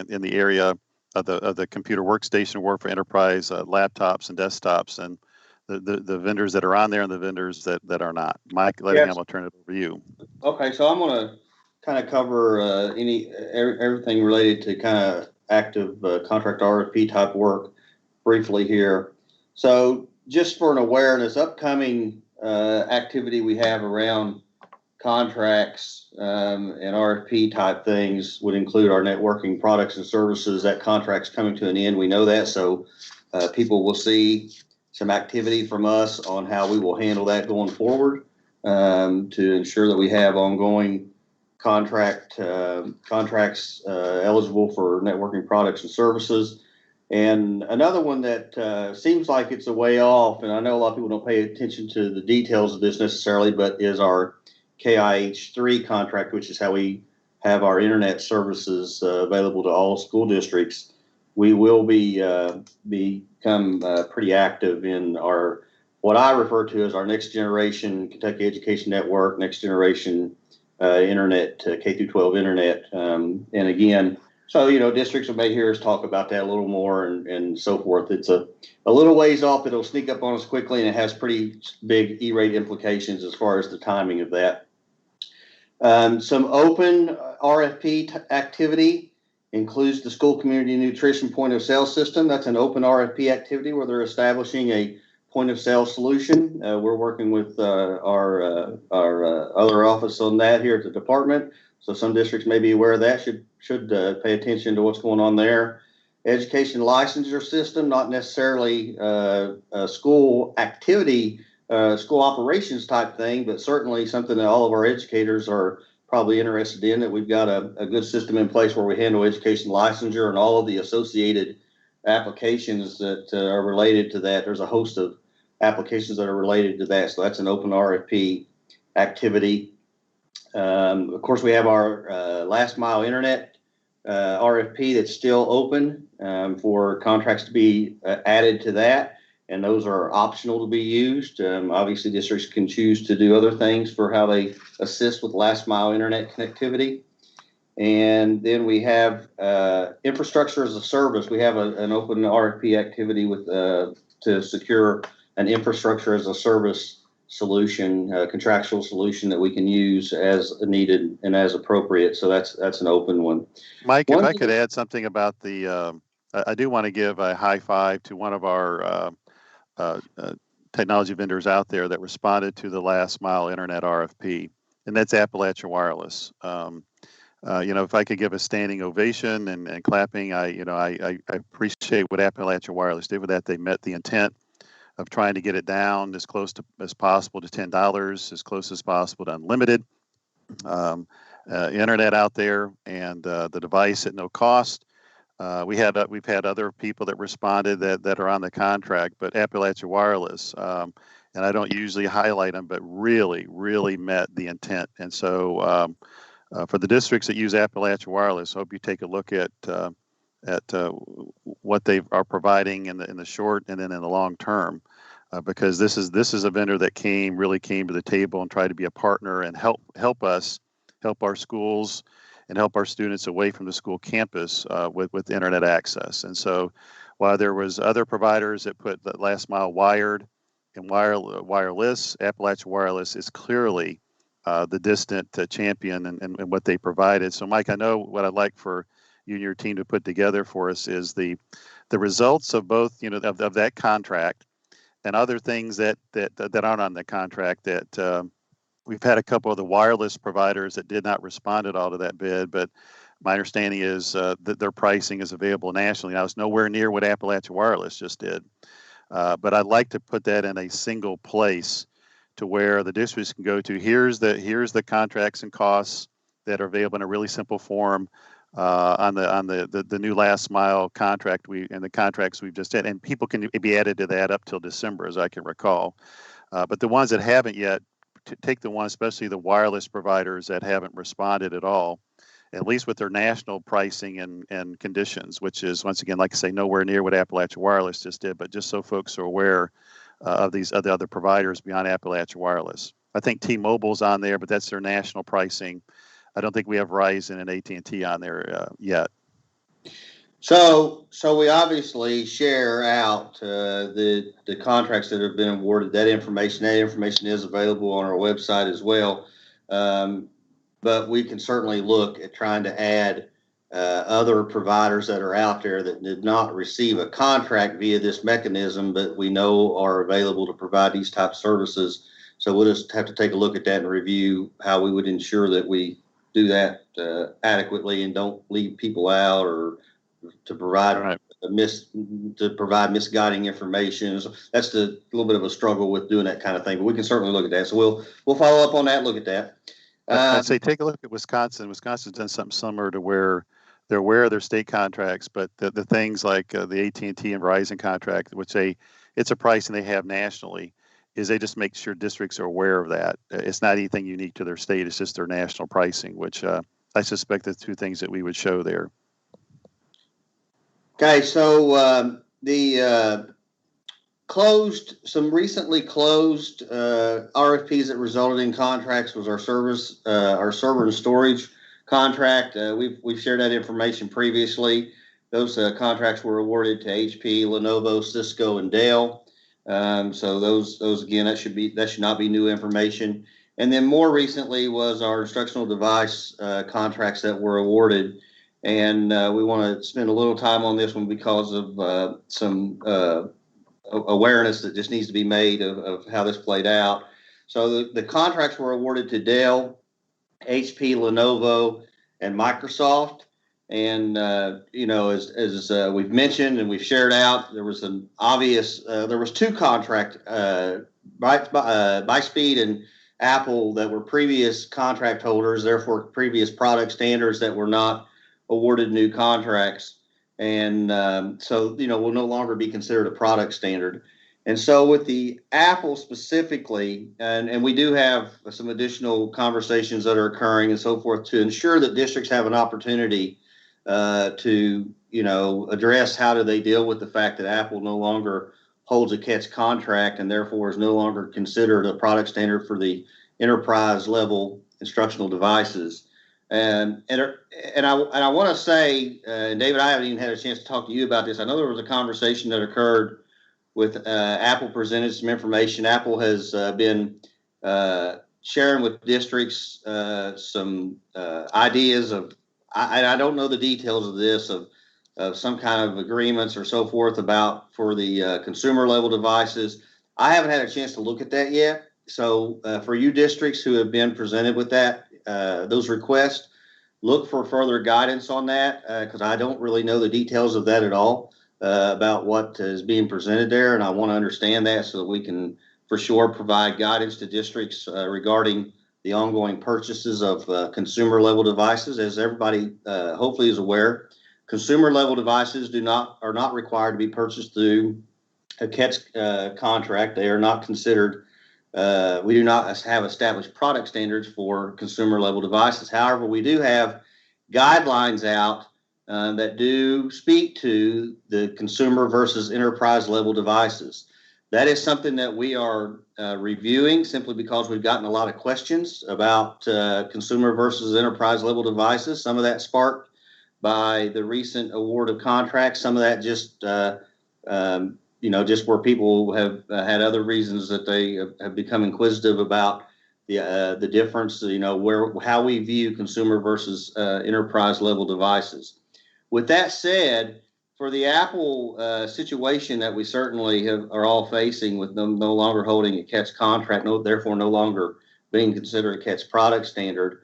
in the area of the computer workstation award for enterprise laptops and desktops, and the vendors that are on there and the vendors that are not. Mike Lettingham, I'll turn it over to you. Okay, so I'm going to kind of cover everything related to kind of active contract RFP type work briefly here. So just for an awareness, upcoming activity we have around contracts and RFP type things would include our networking products and services. That contract's coming to an end. We know that. So people will see some activity from us on how we will handle that going forward to ensure that we have ongoing contracts eligible for networking products and services. And another one that seems like it's a way off, and I know a lot of people don't pay attention to the details of this necessarily, but is our Kih3 contract, which is how we have our internet services available to all school districts. We will become pretty active in what I refer to as our next generation Kentucky Education Network, next generation internet, K-12 internet. And again, so, districts may hear us talk about that a little more and so forth. It's a little ways off. It'll sneak up on us quickly, and it has pretty big E-rate implications as far as the timing of that. Some open RFP activity includes the school community nutrition point of sale system. That's an open RFP activity where they're establishing a point of sale solution. We're working with our other office on that here at the department. So some districts may be aware of that, should pay attention to what's going on there. Education licensure system, not necessarily a school activity, school operations type thing, but certainly something that all of our educators are probably interested in, that we've got a good system in place where we handle education licensure and all of the associated applications that are related to that. There's a host of applications that are related to that. So that's an open RFP activity. Of course, we have our last mile internet RFP that's still open for contracts to be added to that. And those are optional to be used. Obviously, districts can choose to do other things for how they assist with last mile internet connectivity. And then we have infrastructure as a service. We have an open RFP activity with to secure an infrastructure as a service solution, contractual solution that we can use as needed and as appropriate. So that's an open one. Mike, if I could add something about the, I do want to give a high five to one of our technology vendors out there that responded to the last mile internet RFP, and that's Appalachia Wireless. If I could give a standing ovation and clapping, I appreciate what Appalachia Wireless did with that. They met the intent of trying to get it down as close as possible to $10, as close as possible to unlimited internet out there, and the device at no cost. We've had other people that responded that are on the contract, but Appalachia Wireless, and I don't usually highlight them, but really, really met the intent. And so for the districts that use Appalachia Wireless, I hope you take a look at at what they are providing in the short and then in the long term, because this is a vendor that really came to the table and tried to be a partner and help us, help our schools, and help our students away from the school campus with internet access. And so, while there was other providers that put the last mile wired and wireless, Appalachia Wireless is clearly the distant champion and what they provided. So, Mike, I know what I'd like for you and your team to put together for us is the results of both, of that contract and other things that aren't on the contract. That we've had a couple of the wireless providers that did not respond at all to that bid, but my understanding is that their pricing is available nationally. Now, it's nowhere near what Appalachia Wireless just did, but I'd like to put that in a single place to where the districts can go to. Here's the contracts and costs that are available in a really simple form on the new last mile contract and the contracts we've just had, and people can be added to that up till December, as I can recall. But the ones that haven't yet, take the ones, especially the wireless providers that haven't responded at all, at least with their national pricing and conditions, which is, once again, like I say, nowhere near what Appalachia Wireless just did, but just so folks are aware of these other providers beyond Appalachia Wireless. I think T-Mobile's on there, but that's their national pricing. I don't think we have Verizon and AT&T on there yet. So we obviously share out the contracts that have been awarded. That information is available on our website as well. But we can certainly look at trying to add other providers that are out there that did not receive a contract via this mechanism, but we know are available to provide these type of services. So we'll just have to take a look at that and review how we would ensure that we do that adequately and don't leave people out or to provide provide misguiding information. So that's a little bit of a struggle with doing that kind of thing, but we can certainly look at that. So we'll follow up on that, look at that. I'd say take a look at Wisconsin. Wisconsin's done something similar to where they're aware of their state contracts, but the things like the AT&T and Verizon contract, which it's a pricing they have nationally, is they just make sure districts are aware of that. It's not anything unique to their state. It's just their national pricing, which I suspect the two things that we would show there. Okay, so the some recently closed RFPs that resulted in contracts was our server and storage contract. We've shared that information previously. Those contracts were awarded to HP, Lenovo, Cisco, and Dell. So those again, that should not be new information. And then more recently was our instructional device contracts that were awarded. And we want to spend a little time on this one because of some awareness that just needs to be made of how this played out. So the contracts were awarded to Dell, HP, Lenovo, and Microsoft. And as we've mentioned and we've shared out, there was there was two contract Speed and Apple that were previous contract holders, therefore previous product standards that were not awarded new contracts. And so will no longer be considered a product standard. And so with the Apple specifically, and we do have some additional conversations that are occurring and so forth to ensure that districts have an opportunity to address how do they deal with the fact that Apple no longer holds a Kih3 contract and therefore is no longer considered a product standard for the enterprise level instructional devices. And I want to say, David, I haven't even had a chance to talk to you about this. I know there was a conversation that occurred with Apple presented some information. Apple has been sharing with districts some ideas of, I don't know the details of this, of some kind of agreements or so forth for the consumer level devices. I haven't had a chance to look at that yet. So for you districts who have been presented with those requests, look for further guidance on that because I don't really know the details of that at all about what is being presented there. And I want to understand that so that we can for sure provide guidance to districts regarding the ongoing purchases of consumer level devices. As everybody hopefully is aware, consumer level devices are not required to be purchased through a Kih3 contract. They are not considered. We do not have established product standards for consumer level devices. However, we do have guidelines out that do speak to the consumer versus enterprise level devices. That is something that we are reviewing simply because we've gotten a lot of questions about consumer versus enterprise level devices. Some of that sparked by the recent award of contracts. Some of that just, just where people have had other reasons that they have become inquisitive about the difference, how we view consumer versus enterprise level devices. With that said, for the Apple situation that we certainly are all facing with them no longer holding a Kih3 contract, therefore no longer being considered a Kih3 product standard,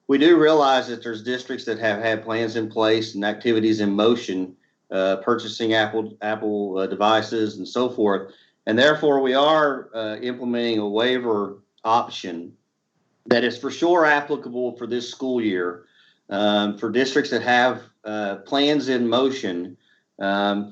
we do realize that there's districts that have had plans in place and activities in motion, purchasing Apple devices and so forth. And therefore, we are implementing a waiver option that is for sure applicable for this school year for districts that have plans in motion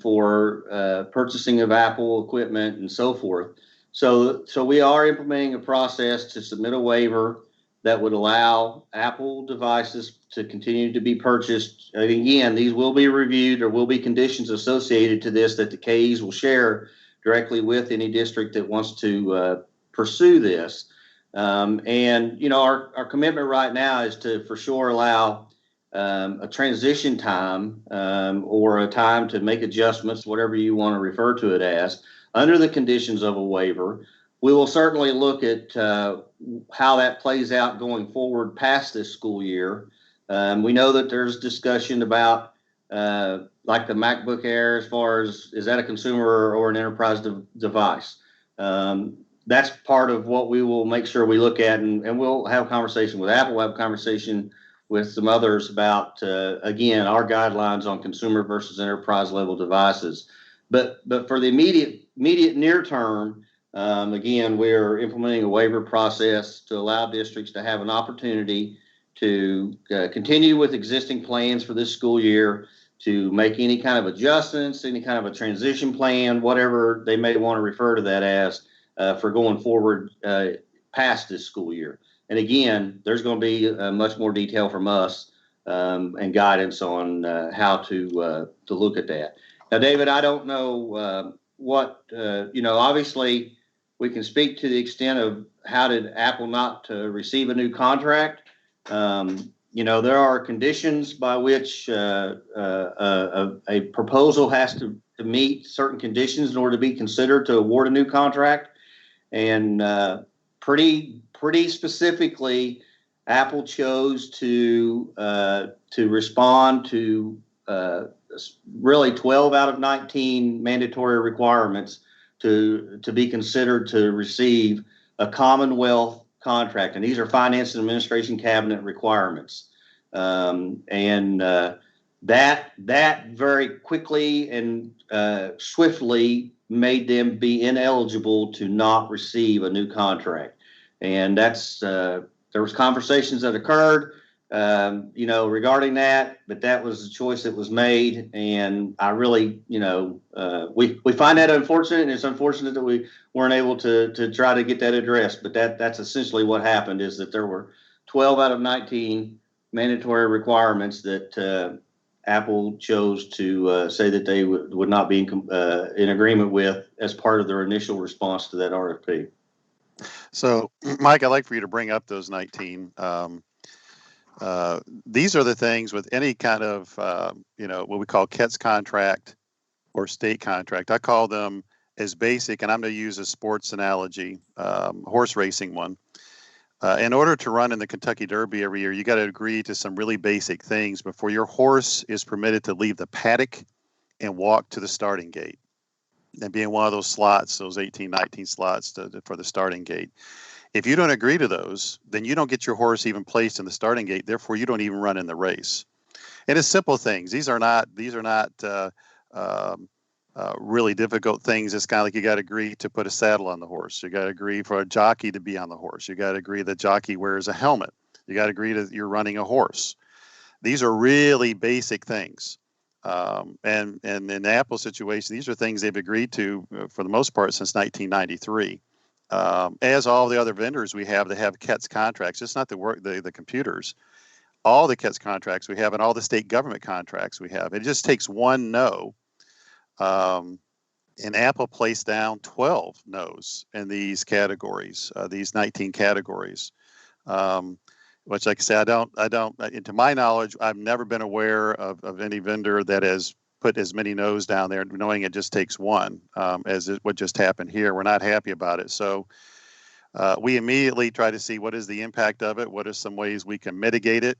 for purchasing of Apple equipment and so forth. So we are implementing a process to submit a waiver that would allow Apple devices to continue to be purchased. And again, these will be reviewed. There will be conditions associated to this that the KEs will share directly with any district that wants to pursue this. Our commitment right now is to for sure allow a transition time or a time to make adjustments, whatever you want to refer to it as, under the conditions of a waiver. We will certainly look at how that plays out going forward past this school year. We know that there's discussion about like the MacBook Air as far as is that a consumer or an enterprise device. That's part of what we will make sure we look at, and we'll have a conversation with Apple, we'll have a conversation with some others about, again, our guidelines on consumer versus enterprise level devices. But for the immediate near term, again, we're implementing a waiver process to allow districts to have an opportunity to continue with existing plans for this school year, to make any kind of adjustments, any kind of a transition plan, whatever they may want to refer to that as, for going forward past this school year. And again, there's going to be much more detail from us and guidance on how to look at that. Now, David, I don't know obviously we can speak to the extent of how did Apple not receive a new contract. There are conditions by which a proposal has to meet certain conditions in order to be considered to award a new contract. And pretty specifically, Apple chose to respond to really 12 out of 19 mandatory requirements to be considered to receive a Commonwealth contract, and these are Finance and Administration Cabinet requirements. That very quickly and swiftly made them be ineligible to not receive a new contract. And that's there was conversations that occurred, regarding that, but that was the choice that was made. And I really, we find that unfortunate, and it's unfortunate that we weren't able to try to get that addressed. But that's essentially what happened, is that there were 12 out of 19 mandatory requirements that Apple chose to say that they would not be in agreement with as part of their initial response to that RFP. So, Mike, I'd like for you to bring up those 19. These are the things with any kind of, what we call Kih3 contract or state contract. I call them as basic, and I'm going to use a sports analogy, horse racing one. In order to run in the Kentucky Derby every year, you got to agree to some really basic things before your horse is permitted to leave the paddock and walk to the starting gate and be in one of those slots, those 18, 19 slots for the starting gate. If you don't agree to those, then you don't get your horse even placed in the starting gate. Therefore, you don't even run in the race. And it's simple things. These are not really difficult things. It's kind of like you got to agree to put a saddle on the horse. You got to agree for a jockey to be on the horse. You got to agree the jockey wears a helmet. You got to agree that you're running a horse. These are really basic things. And in the Apple situation, these are things they've agreed to for the most part since 1993. As all the other vendors we have that have Kih3 contracts, it's not the computers. all the Kih3 contracts we have and all the state government contracts we have. It just takes one no. And Apple placed down 12 no's in these categories, these 19 categories. Which, like I say, to my knowledge, I've never been aware of any vendor that has put as many no's down there, knowing it just takes one, what just happened here. We're not happy about it. So we immediately try to see what is the impact of it, what are some ways we can mitigate it.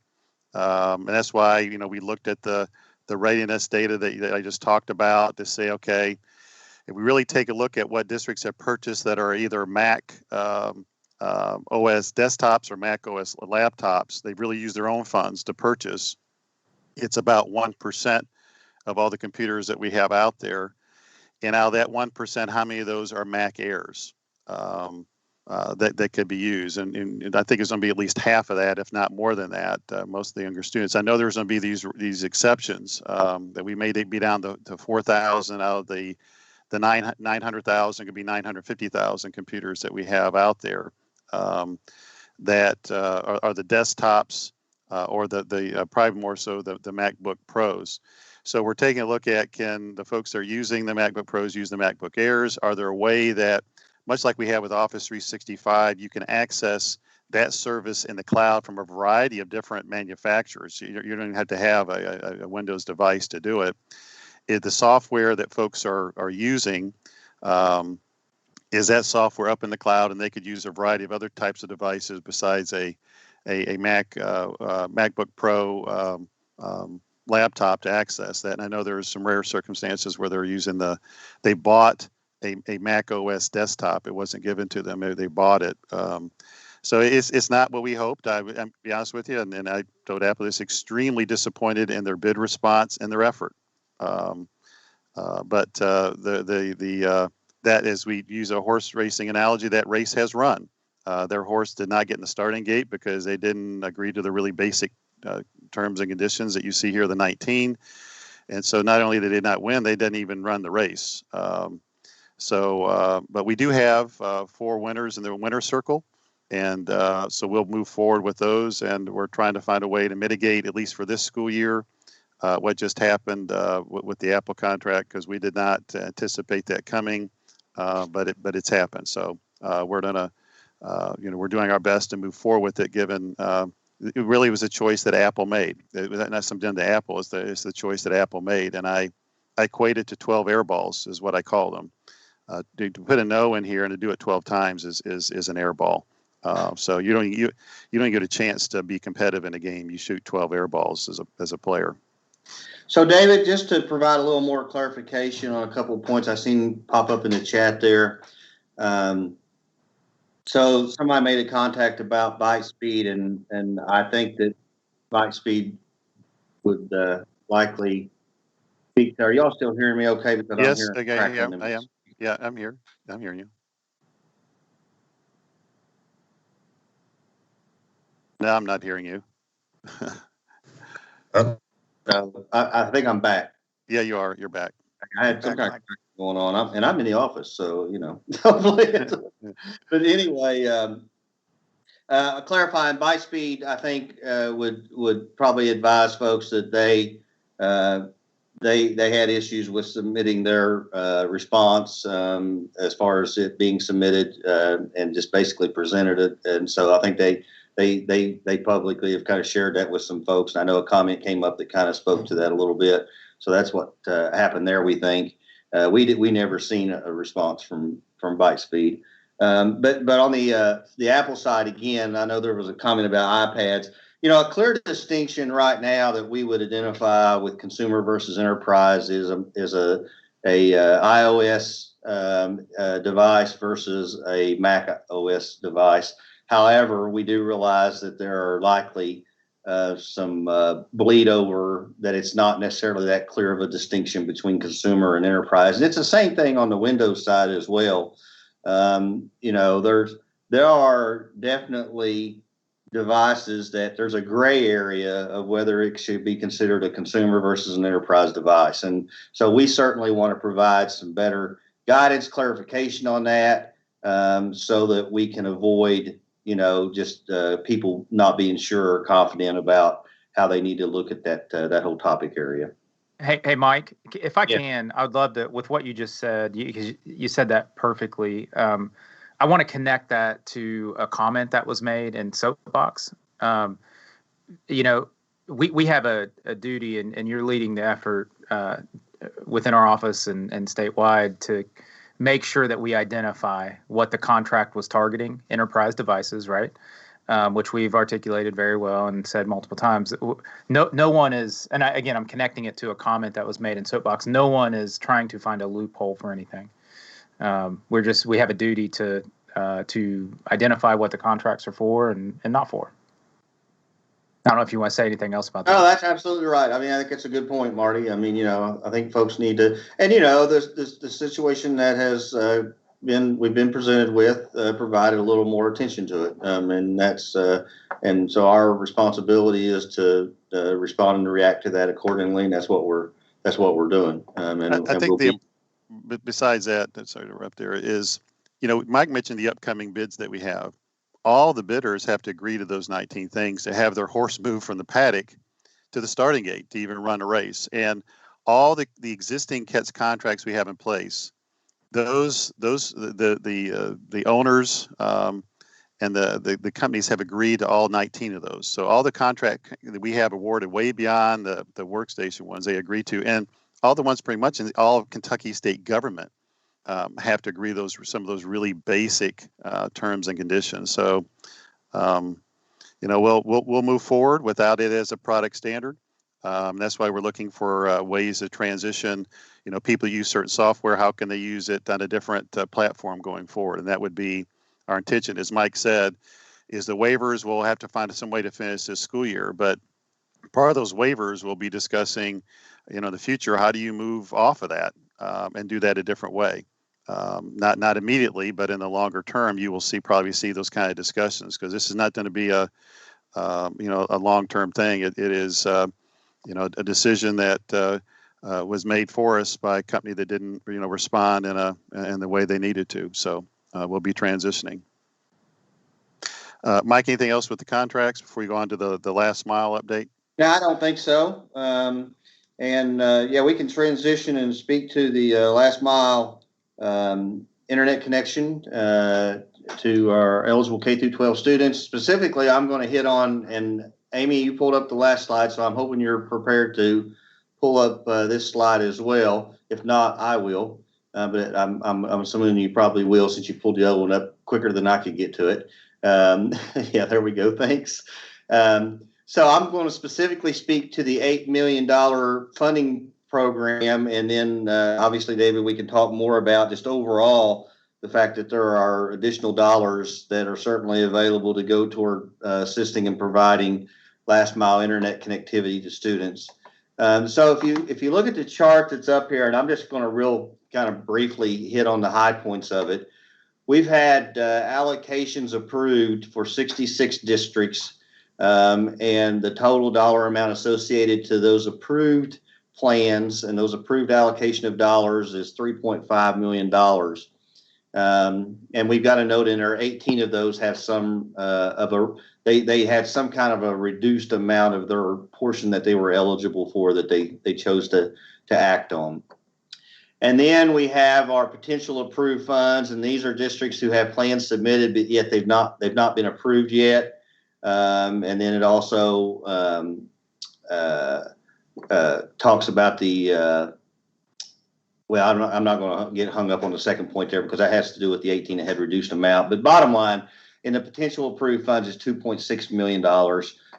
And that's why, we looked at the readiness data that I just talked about to say, okay, if we really take a look at what districts have purchased that are either Mac OS desktops or Mac OS laptops, they've really used their own funds to purchase. It's about 1% of all the computers that we have out there. And out of that 1%, how many of those are Mac Airs that could be used? And I think it's going to be at least half of that, if not more than that, most of the younger students. I know there's going to be these exceptions that we may be down to 4,000 out of the 900,000, could be 950,000 computers that we have out there that are the desktops or the probably more so the MacBook Pros. So we're taking a look at, can the folks that are using the MacBook Pros use the MacBook Airs? Are there a way that, much like we have with Office 365, you can access that service in the cloud from a variety of different manufacturers? You don't even have to have a Windows device to do it. The software that folks are using, is that software up in the cloud, and they could use a variety of other types of devices besides a MacBook Pro laptop to access that. And I know there's some rare circumstances where they're using they bought a Mac OS desktop. It wasn't given to them. They bought it. So it's not what we hoped. I'm be honest with you, and I told Apple this, extremely disappointed in their bid response and their effort. But that, as we use a horse racing analogy, that race has run. Their horse did not get in the starting gate because they didn't agree to the really basic terms and conditions that you see here, the 19. And so not only did they not win, they didn't even run the race. But we do have 4 winners in the winner circle. And so we'll move forward with those. And we're trying to find a way to mitigate, at least for this school year, what just happened with the Apple contract, because we did not anticipate that coming, but it's happened. So we're gonna, we're doing our best to move forward with it, given it really was a choice that Apple made. It was not something to Apple. It's the choice that Apple made, and I equate it to 12 air balls, is what I call them. To put a no in here and to do it 12 times is an air ball. So you don't get a chance to be competitive in a game. You shoot 12 air balls as a player. So, David, just to provide a little more clarification on a couple of points I've seen pop up in the chat there. So somebody made a contact about byte speed, and I think that byte speed would likely be. Are y'all still hearing me okay? Because yes, I'm okay, hearing I am. Yeah, I'm here. I'm hearing you. No, I'm not hearing you. I think I'm back. Yeah, you are. You're back. I had some kind of going on, and I'm in the office, so But anyway, clarifying byte speed, I think would probably advise folks that they had issues with submitting their response as far as it being submitted, and just basically presented it. And so I think they publicly have kind of shared that with some folks. And I know a comment came up that kind of spoke to that a little bit. So that's what happened there. We think we never seen a response from byte speed. But on the Apple side, again, I know there was a comment about iPads. A clear distinction right now that we would identify with consumer versus enterprise is a iOS device versus a Mac OS device. However, we do realize that there are likely some bleed over, that it's not necessarily that clear of a distinction between consumer and enterprise. And it's the same thing on the Windows side as well. There are definitely devices that there's a gray area of whether it should be considered a consumer versus an enterprise device. And so we certainly want to provide some better guidance, clarification on that, so that we can avoid just people not being sure or confident about how they need to look at that whole topic area. Hey, Mike, if I Yeah. can, I would love to, with what you just said, because you said that perfectly. I want to connect that to a comment that was made in Soapbox. We have a duty, and you're leading the effort within our office and statewide to make sure that we identify what the contract was targeting, enterprise devices, right? Which we've articulated very well and said multiple times. No one is, and I'm connecting it to a comment that was made in Soapbox. No one is trying to find a loophole for anything. We have a duty to identify what the contracts are for and not for. I don't know if you want to say anything else about that. No, that's absolutely right. I mean, I think it's a good point, Marty. I mean, I think folks need to, and the situation that has we've been presented with provided a little more attention to it, and that's and so our responsibility is to respond and react to that accordingly, and that's what we're doing. I think besides that, sorry to interrupt there, is Mike mentioned the upcoming bids that we have. All the bidders have to agree to those 19 things to have their horse move from the paddock to the starting gate to even run a race. And all the existing Kih3 contracts we have in place, the owners and the companies have agreed to all 19 of those. So all the contract that we have awarded way beyond the workstation ones they agreed to, and all the ones pretty much in all of Kentucky state government have to agree some of those really basic terms and conditions. So, we'll move forward without it as a product standard. That's why we're looking for ways to transition. People use certain software. How can they use it on a different platform going forward? And that would be our intention. As Mike said, is the waivers. We'll have to find some way to finish this school year. But part of those waivers we'll be discussing, the future. How do you move off of that and do that a different way? Not immediately, but in the longer term, you will probably see those kind of discussions, because this is not going to be a long-term thing. It is a decision that was made for us by a company that didn't respond in the way they needed to. So we'll be transitioning. Mike, anything else with the contracts before we go on to the last mile update? No, I don't think so. We can transition and speak to the last mile internet connection to our eligible K-12 students. Specifically, I'm going to hit on, and Amy, you pulled up the last slide, so I'm hoping you're prepared to pull up this slide as well. If not, I will. But I'm assuming you probably will, since you pulled the other one up quicker than I could get to it. Yeah, there we go. Thanks. So I'm going to specifically speak to the $8 million funding program, and then obviously, David, we can talk more about just overall the fact that there are additional dollars that are certainly available to go toward assisting and providing last mile internet connectivity to students. So if you look at the chart that's up here, and I'm just going to real kind of briefly hit on the high points of it. We've had allocations approved for 66 districts, and the total dollar amount associated to those approved plans and those approved allocation of dollars is $3.5 million. And we've got a note in there, 18 of those have some they had some kind of a reduced amount of their portion that they were eligible for that they chose to act on. And then we have our potential approved funds, and these are districts who have plans submitted, but yet they've not been approved yet. And then it also talks about the I'm not going to get hung up on the second point there, because that has to do with the 18 that had reduced amount. But bottom line, in the potential approved funds is $2.6 million,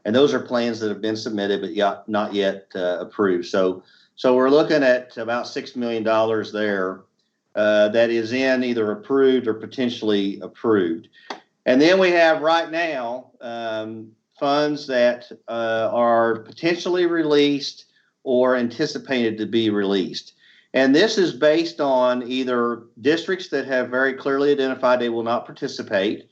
and those are plans that have been submitted but not yet approved. So we're looking at about $6 million there that is in either approved or potentially approved. And then we have right now funds that are potentially released or anticipated to be released. And this is based on either districts that have very clearly identified they will not participate,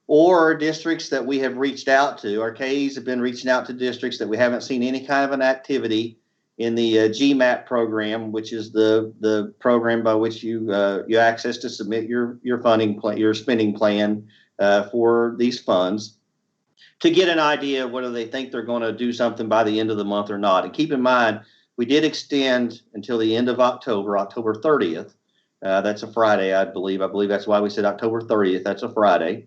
or districts that we have reached out to. Our KEs have been reaching out to districts that we haven't seen any kind of an activity in the GMAP program, which is the program by which you access to submit your funding plan, your spending plan for these funds to get an idea of whether they think they're going to do something by the end of the month or not. And keep in mind, we did extend until the end of October 30th. That's a Friday, I believe. I believe that's why we said October 30th. That's a Friday.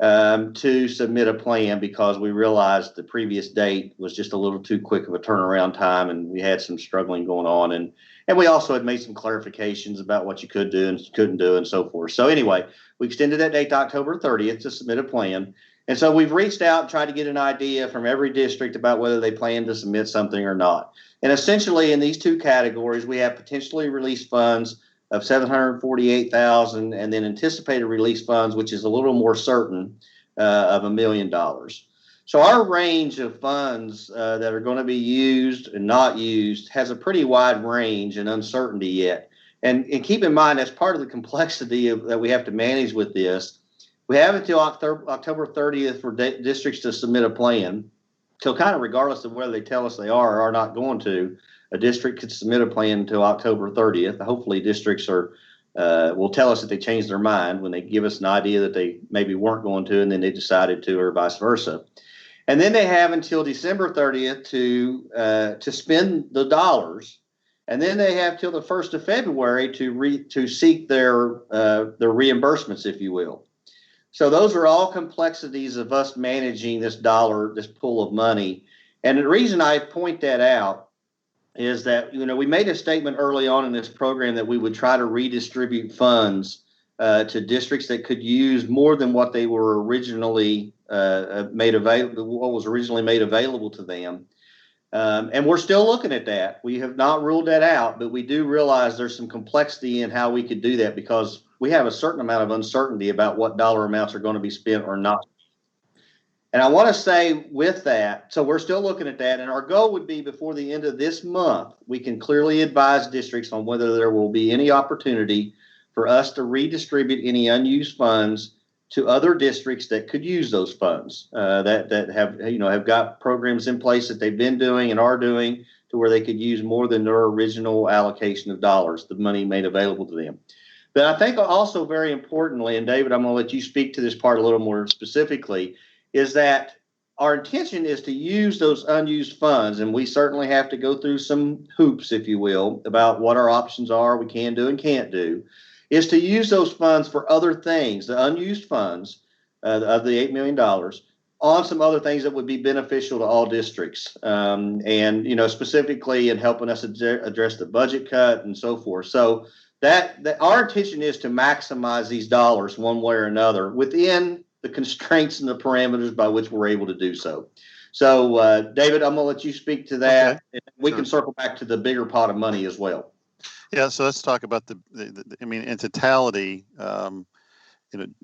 To submit a plan, because we realized the previous date was just a little too quick of a turnaround time, and we had some struggling going on. And we also had made some clarifications about what you could do and couldn't do and so forth. So anyway, we extended that date to October 30th to submit a plan. And so we've reached out and tried to get an idea from every district about whether they plan to submit something or not. And essentially in these two categories, we have potentially released funds of $748,000 and then anticipated release funds, which is a little more certain, of $1 million. So our range of funds that are going to be used and not used has a pretty wide range and uncertainty yet. And keep in mind, that's part of the complexity that we have to manage with this. We have until October 30th for districts to submit a plan. So kind of regardless of whether they tell us they are or are not going to, a district could submit a plan until October 30th. Hopefully districts will tell us if they change their mind when they give us an idea that they maybe weren't going to and then they decided to, or vice versa. And then they have until December 30th to spend the dollars. And then they have till the 1st of February to seek their reimbursements, if you will. So those are all complexities of us managing this pool of money. And the reason I point that out is that, we made a statement early on in this program that we would try to redistribute funds to districts that could use more than what they were originally made available, what was originally made available to them. And we're still looking at that. We have not ruled that out, but we do realize there's some complexity in how we could do that because we have a certain amount of uncertainty about what dollar amounts are going to be spent or not. And I want to say with that, so we're still looking at that, and our goal would be before the end of this month, we can clearly advise districts on whether there will be any opportunity for us to redistribute any unused funds to other districts that could use those funds, that have got programs in place that they've been doing and are doing to where they could use more than their original allocation of dollars, the money made available to them. But I think also very importantly, and David, I'm going to let you speak to this part a little more specifically, is that our intention is to use those unused funds, and we certainly have to go through some hoops, if you will, about what our options are, we can do and can't do, is to use those funds for other things, the unused funds of the $8 million, on some other things that would be beneficial to all districts, and specifically in helping us address the budget cut and so forth. So that our intention is to maximize these dollars one way or another within the constraints and the parameters by which we're able to do so. So, David, I'm going to let you speak to that. Okay. And we can circle back to the bigger pot of money as well. Yeah, so let's talk about in totality,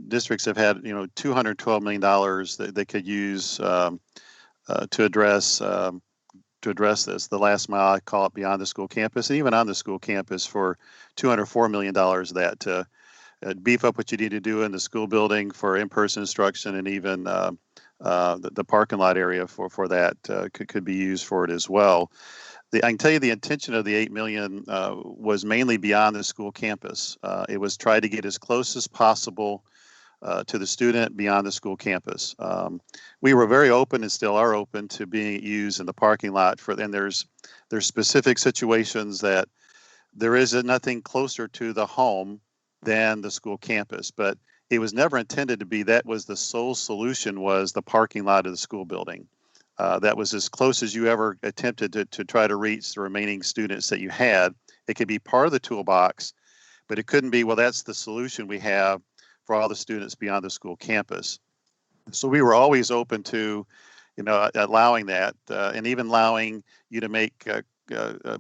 districts have had, $212 million that they could use to address this. The last mile, I call it beyond the school campus, and even on the school campus for $204 million of that to beef up what you need to do in the school building for in-person instruction, and even the parking lot area for that could be used for it as well. I can tell you the intention of the $8 million was mainly beyond the school campus. It was try to get as close as possible to the student beyond the school campus. We were very open and still are open to being used in the parking lot and there's specific situations that there is nothing closer to the home than the school campus, but it was never intended to be that was the sole solution, was the parking lot of the school building. That was as close as you ever attempted to try to reach the remaining students that you had. It could be part of the toolbox, but it couldn't be, well, that's the solution we have for all the students beyond the school campus. So we were always open to, allowing that, and even allowing you to make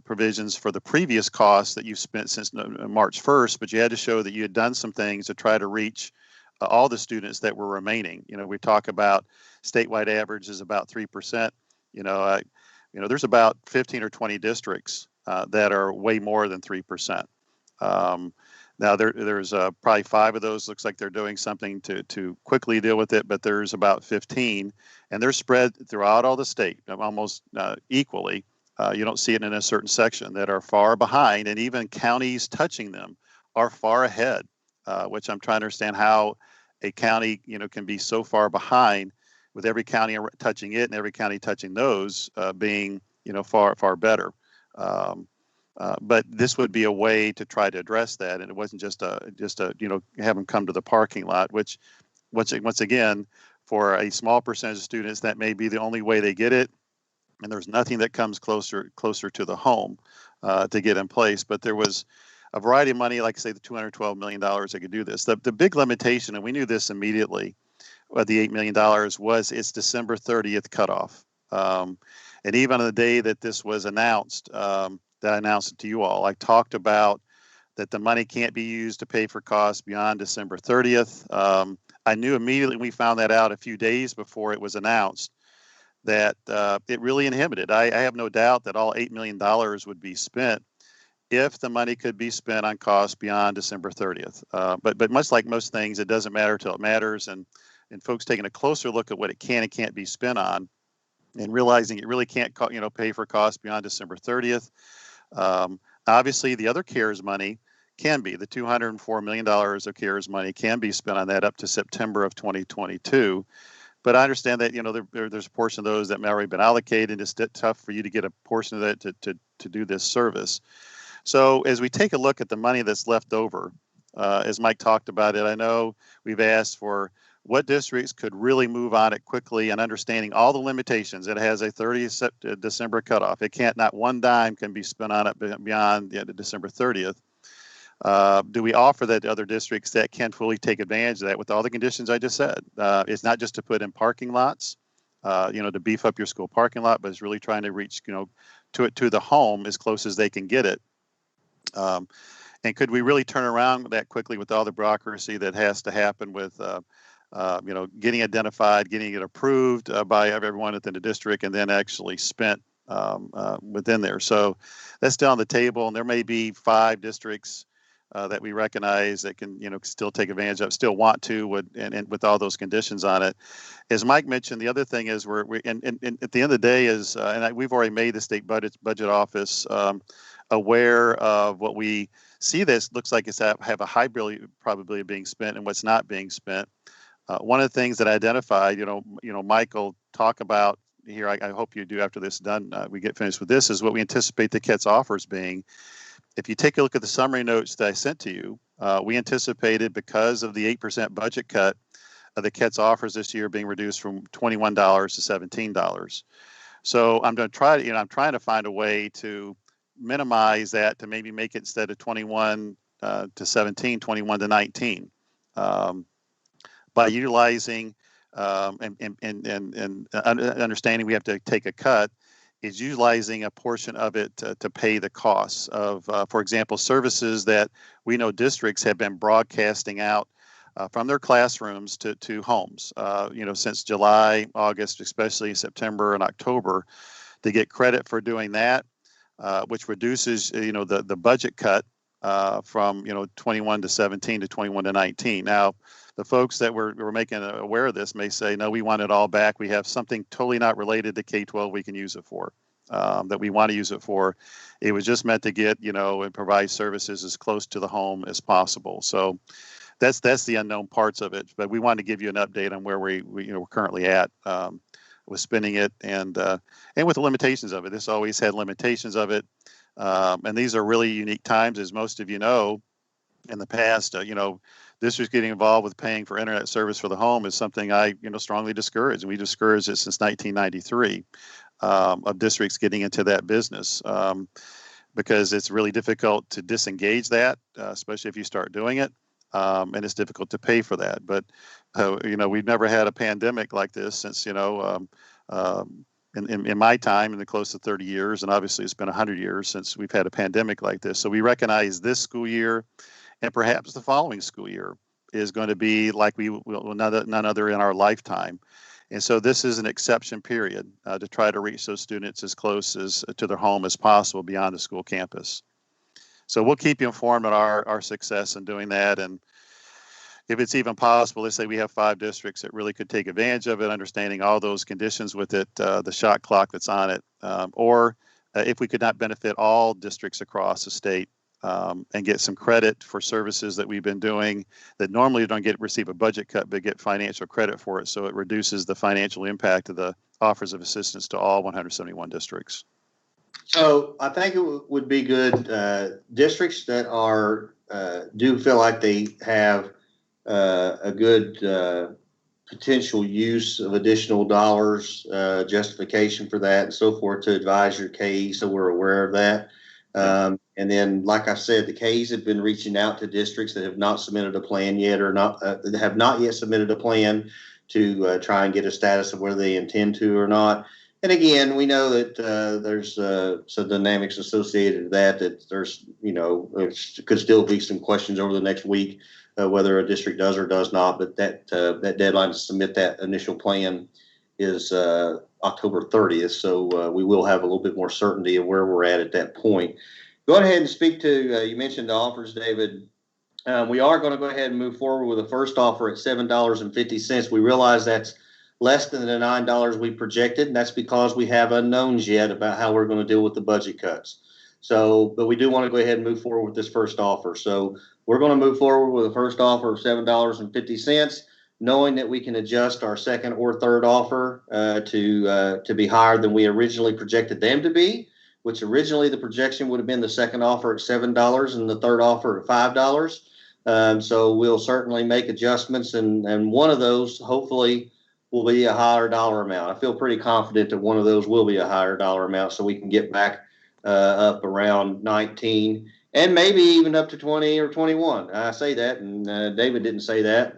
provisions for the previous costs that you've spent since March 1st, but you had to show that you had done some things to try to reach all the students that were remaining. We talk about statewide average is about 3%. There's about 15 or 20 districts that are way more than 3%. Now there's probably 5 of those. Looks like they're doing something to quickly deal with it, but there's about 15, and they're spread throughout all the state, almost equally. You don't see it in a certain section that are far behind, and even counties touching them are far ahead, which I'm trying to understand how a county, can be so far behind, with every county touching it and every county touching those being, far better. But this would be a way to try to address that, and it wasn't just a have them come to the parking lot, which once again, for a small percentage of students, that may be the only way they get it, and there's nothing that comes closer to the home to get in place. But there was a variety of money, like I say, the $212 million that could do this. The big limitation, and we knew this immediately, the $8 million was its December 30th cutoff. And even on the day that this was announced, that I announced it to you all, I talked about that the money can't be used to pay for costs beyond December 30th. I knew immediately when we found that out a few days before it was announced that it really inhibited. I have no doubt that all $8 million would be spent if the money could be spent on costs beyond December 30th. But much like most things, it doesn't matter till it matters. And folks taking a closer look at what it can and can't be spent on, and realizing it really can't, pay for costs beyond December 30th. Obviously, the other CARES money can be, the $204 million of CARES money can be spent on that up to September of 2022. But I understand that, there's a portion of those that may already been allocated. It's tough for you to get a portion of that to do this service. So as we take a look at the money that's left over, as Mike talked about it, I know we've asked for what districts could really move on it quickly, and understanding all the limitations. It has a 30th December cutoff. It can't, not one dime can be spent on it beyond the December 30th. Do we offer that to other districts that can fully take advantage of that with all the conditions I just said? It's not just to put in parking lots, to beef up your school parking lot, but it's really trying to reach, to the home as close as they can get it. And could we really turn around that quickly with all the bureaucracy that has to happen with, getting identified, getting it approved by everyone within the district, and then actually spent within there? So that's still on the table, and there may be 5 districts that we recognize that can, still take advantage of, still want to, and with all those conditions on it. As Mike mentioned, the other thing is we at the end of the day is, we've already made the state budget office aware of what we see. This looks like it's have a high probability of being spent and what's not being spent. One of the things that I identified, Mike will talk about here, I hope you do after this is done, we get finished with this, is what we anticipate the KITS offers being. If you take a look at the summary notes that I sent to you, we anticipated, because of the 8% budget cut, the KITS offers this year being reduced from $21 to $17. So I'm going to try to, I'm trying to find a way to minimize that, to maybe make it, instead of 21 to 17, 21 to 19, by utilizing and understanding we have to take a cut, is utilizing a portion of it to pay the costs of, for example, services that we know districts have been broadcasting out from their classrooms to homes, since July, August, especially September and October, to get credit for doing that, which reduces, the budget cut from, 21 to 17 to 21 to 19. Now, the folks that were making aware of this may say, no, we want it all back. We have something totally not related to K-12 we can use it for, that we want to use it for. It was just meant to get, and provide services as close to the home as possible. So that's the unknown parts of it. But we wanted to give you an update on where we're currently at with spending it, and with the limitations of it. This always had limitations of it. And these are really unique times, as most of you know. In the past, districts getting involved with paying for internet service for the home is something I, strongly discourage, and we discouraged it since 1993 of districts getting into that business, because it's really difficult to disengage that, especially if you start doing it, and it's difficult to pay for that. But we've never had a pandemic like this since in my time, in the close to 30 years, and obviously it's been 100 years since we've had a pandemic like this. So we recognize this school year, and perhaps the following school year, is going to be like none other in our lifetime. And so this is an exception period to try to reach those students as close as to their home as possible beyond the school campus. So we'll keep you informed on our success in doing that. And if it's even possible, let's say we have 5 districts that really could take advantage of it, understanding all those conditions with it, the shot clock that's on it, or if we could not benefit all districts across the state, and get some credit for services that we've been doing that normally don't receive a budget cut, but get financial credit for it. So it reduces the financial impact of the offers of assistance to all 171 districts. So I think it would be good districts that are do feel like they have a good potential use of additional dollars, justification for that, and so forth, to advise your KE, so we're aware of that. And then, like I said, the Ks have been reaching out to districts that have not submitted a plan yet, or have not yet submitted a plan, to try and get a status of whether they intend to or not. And again, we know that there's some dynamics associated with that. That there's, there could still be some questions over the next week whether a district does or does not. But that deadline to submit that initial plan is October 30th. So we will have a little bit more certainty of where we're at that point. Go ahead and speak to, you mentioned the offers, David. We are going to go ahead and move forward with the first offer at $7.50. We realize that's less than the $9 we projected, and that's because we have unknowns yet about how we're going to deal with the budget cuts. So, but we do want to go ahead and move forward with this first offer. So we're going to move forward with the first offer of $7.50, knowing that we can adjust our second or third offer to be higher than we originally projected them to be, which originally the projection would have been the second offer at $7 and the third offer at $5. So we'll certainly make adjustments, and one of those hopefully will be a higher dollar amount. I feel pretty confident that one of those will be a higher dollar amount, so we can get back up around 19 and maybe even up to 20 or 21. I say that, and David didn't say that,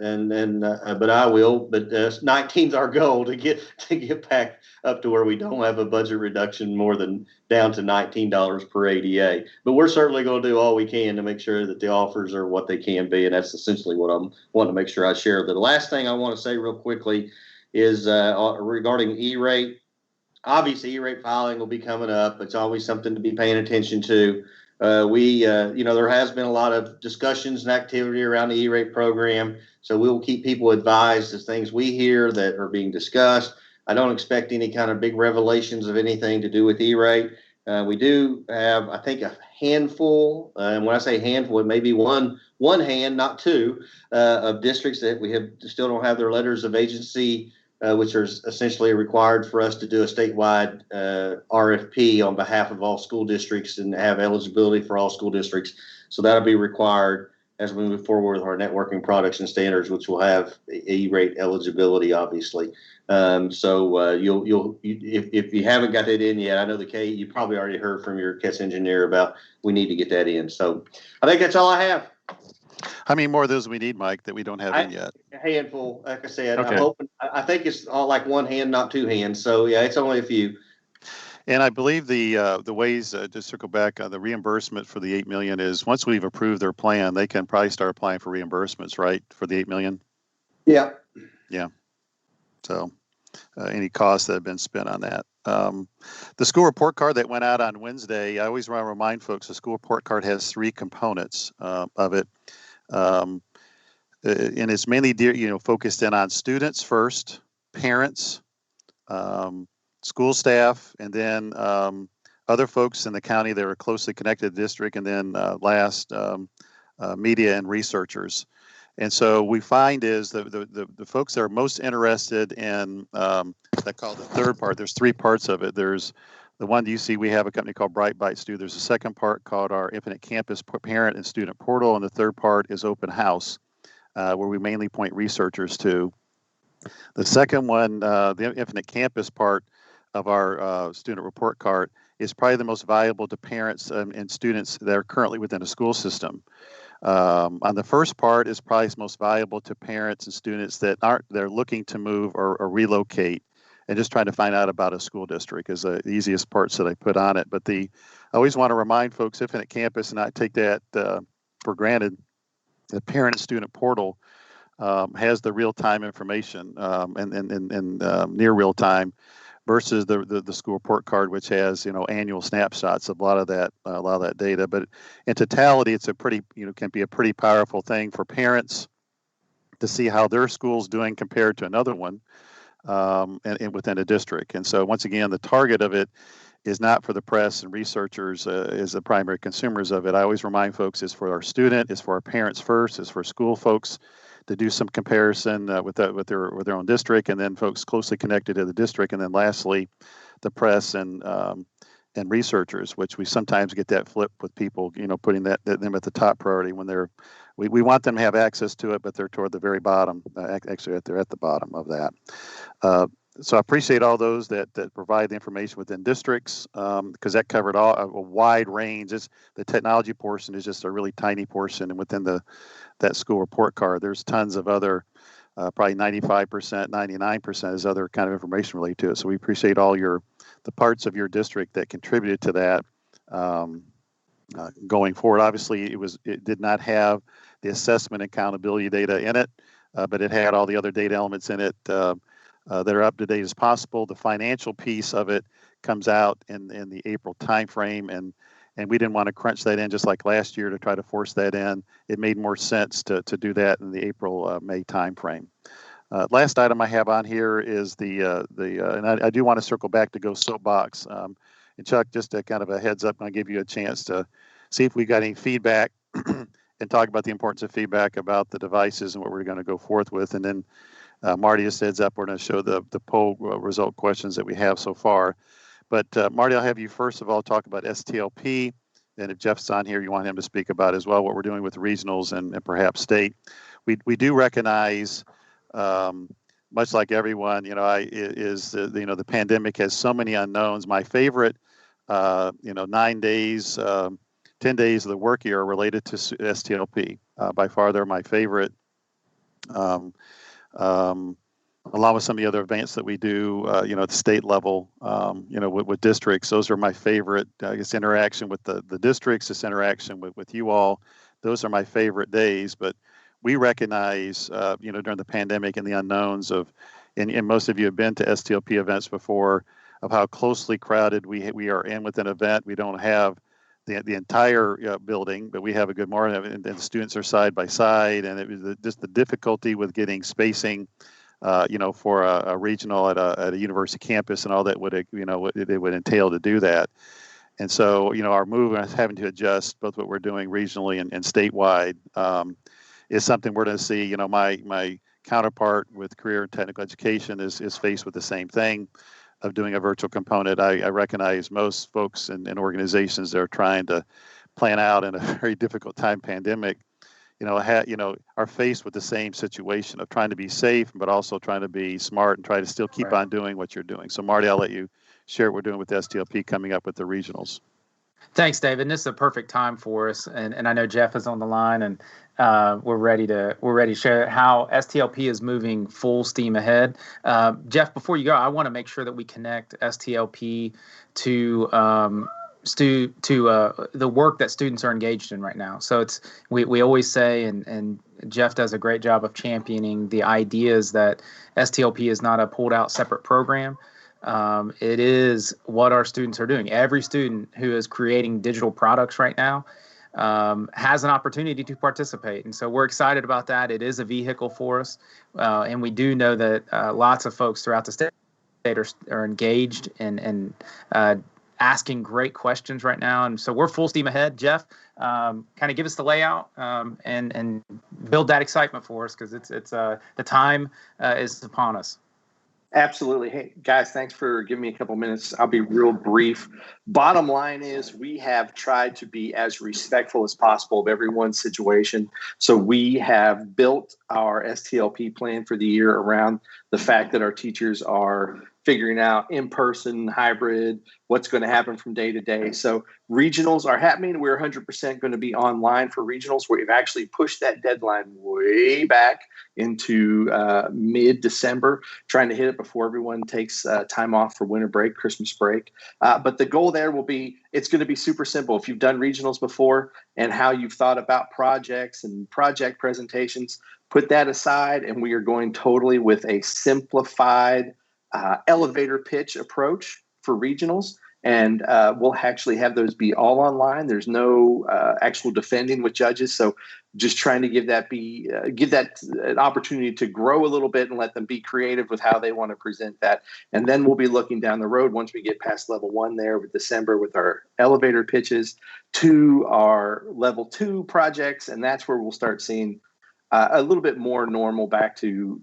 but I will. But 19's our goal, to get back up to where we don't have a budget reduction more than down to $19 per ADA. But we're certainly going to do all we can to make sure that the offers are what they can be, and that's essentially what I'm wanting to make sure I share. The last thing I want to say real quickly is regarding E-rate. Obviously, E-rate filing will be coming up. It's always something to be paying attention to. There has been a lot of discussions and activity around the E-rate program, so we'll keep people advised as things we hear that are being discussed. I don't expect any kind of big revelations of anything to do with E-rate. We do have, I think, a handful, and when I say handful, it may be one hand, not two, of districts that we still don't have their letters of agency, which are essentially required for us to do a statewide RFP on behalf of all school districts and have eligibility for all school districts. So that'll be required as we move forward with our networking products and standards, which will have E-rate eligibility, obviously. So if you haven't got that in yet, I know you probably already heard from your CATS engineer about we need to get that in. So I think that's all I have. How many more of those we need, Mike, that we don't have in yet? A handful, like I said. Okay. I'm hoping. I think it's all like one hand, not two hands. So yeah, it's only a few. And I believe the ways to circle back, the reimbursement for the $8 million is once we've approved their plan, they can probably start applying for reimbursements, right, for the $8 million? Yeah. Yeah. So any costs that have been spent on that. The school report card that went out on Wednesday, I always want to remind folks the school report card has three components of it. And it's mainly focused in on students first, parents, school staff, and then other folks in the county that are closely connected to the district, and then last media and researchers. And so we find is the folks that are most interested in that call the third part. There's three parts of it. There's the one you see, we have a company called Bright Bites do. There's a second part called our Infinite Campus Parent and Student Portal, and the third part is Open House, where we mainly point researchers to. The second one, the Infinite Campus part of our student report card, is probably the most valuable to parents and students that are currently within a school system. On the first part is probably most valuable to parents and students they're looking to move or relocate and just trying to find out about a school district is the easiest parts that I put on it. But I always want to remind folks, Infinite Campus, and I take that for granted, the parent and student portal has the real-time information and near real-time versus the school report card, which has annual snapshots of a lot of that data. But in totality, it's can be a pretty powerful thing for parents to see how their school's doing compared to another one, and within a district. And so once again, the target of it is not for the press and researchers as the primary consumers of it. I always remind folks it's for our student, it's for our parents first, it's for school folks to do some comparison with their own district, and then folks closely connected to the district, and then lastly, the press and researchers, which we sometimes get that flip with people, putting them at the top priority when we want them to have access to it, but they're toward the very bottom. Actually, they're at the bottom of that. So I appreciate all those that provide the information within districts, because that covered a wide range. The technology portion is just a really tiny portion, and within that school report card, there's tons of other, probably 95%, 99% is other kind of information related to it. So we appreciate all the parts of your district that contributed to that. Going forward, obviously, it did not have the assessment and accountability data in it, but it had all the other data elements in it that are up to date as possible. The financial piece of it comes out in the April timeframe, and we didn't want to crunch that in just like last year to try to force that in. It made more sense to do that in the April-May timeframe. Last item I have on here is and I do want to circle back to Go Soapbox. And Chuck, just a kind of a heads up, I'll give you a chance to see if we got any feedback and talk about the importance of feedback about the devices and what we're going to go forth with. And then Marty just heads up, we're going to show the poll result questions that we have so far. But Marty, I'll have you first of all talk about STLP. And if Jeff's on here, you want him to speak about as well what we're doing with regionals and perhaps state. We do recognize, much like everyone, the pandemic has so many unknowns. My favorite, 9 days, 10 days of the work year are related to STLP. By far, they're my favorite. Along with some of the other events that we do, at the state level, with districts, those are my favorite. This interaction with the districts, this interaction with you all, those are my favorite days. But we recognize, during the pandemic and the unknowns and most of you have been to STLP events before, of how closely crowded we are in with an event. We don't have the entire building, but we have a good margin, and the students are side by side, and it was just the difficulty with getting spacing, for a regional at a university campus and all that what it would entail to do that. And so, our move is having to adjust both what we're doing regionally and statewide is something we're going to see. My counterpart with career and technical education is faced with the same thing of doing a virtual component. I recognize most folks and organizations that are trying to plan out in a very difficult time pandemic, are faced with the same situation of trying to be safe, but also trying to be smart and try to still keep on doing what you're doing. So Marty, I'll let you share what we're doing with STLP coming up with the regionals. Thanks, David. And this is a perfect time for us. And I know Jeff is on the line, and we're ready to share how STLP is moving full steam ahead. Jeff, before you go, I want to make sure that we connect STLP to the work that students are engaged in right now. So we always say, and Jeff does a great job of championing the ideas that STLP is not a pulled out separate program. It is what our students are doing. Every student who is creating digital products right now has an opportunity to participate. And so we're excited about that. It is a vehicle for us. And we do know that lots of folks throughout the state are engaged and asking great questions right now. And so we're full steam ahead. Jeff, kind of give us the layout and build that excitement for us, because it's the time is upon us. Absolutely. Hey, guys, thanks for giving me a couple minutes. I'll be real brief. Bottom line is we have tried to be as respectful as possible of everyone's situation. So we have built our STLP plan for the year around the fact that our teachers are figuring out in-person, hybrid, what's going to happen from day to day. So regionals are happening. We're 100% going to be online for regionals. We've actually pushed that deadline way back into mid-December, trying to hit it before everyone takes time off for winter break, Christmas break. But the goal there will be, it's going to be super simple. If you've done regionals before and how you've thought about projects and project presentations, put that aside, and we are going totally with a simplified elevator pitch approach for regionals. And we'll actually have those be all online. There's no actual defending with judges. So just trying to give that an opportunity to grow a little bit and let them be creative with how they want to present that. And then we'll be looking down the road once we get past level 1 there with December with our elevator pitches to our level 2 projects. And that's where we'll start seeing a little bit more normal back to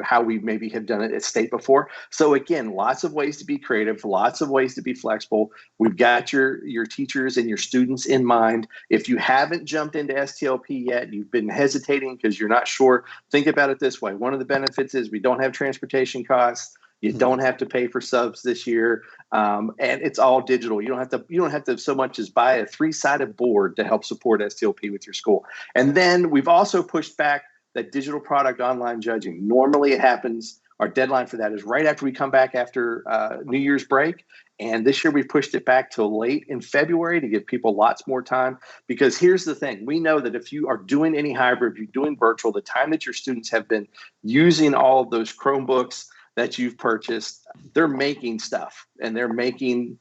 how we maybe have done it at state before. So again, lots of ways to be creative, lots of ways to be flexible. We've got your teachers and your students in mind. If you haven't jumped into STLP yet, you've been hesitating because you're not sure, think about it this way. One of the benefits is we don't have transportation costs. You don't have to pay for subs this year, and it's all digital. You don't have to so much as buy a 3-sided board to help support STLP with your school. And then we've also pushed back that digital product online judging. Normally it happens. Our deadline for that is right after we come back after New Year's break. And this year we pushed it back till late in February to give people lots more time. Because here's the thing. We know that if you are doing any hybrid, if you're doing virtual, the time that your students have been using all of those Chromebooks that you've purchased, they're making stuff and they're making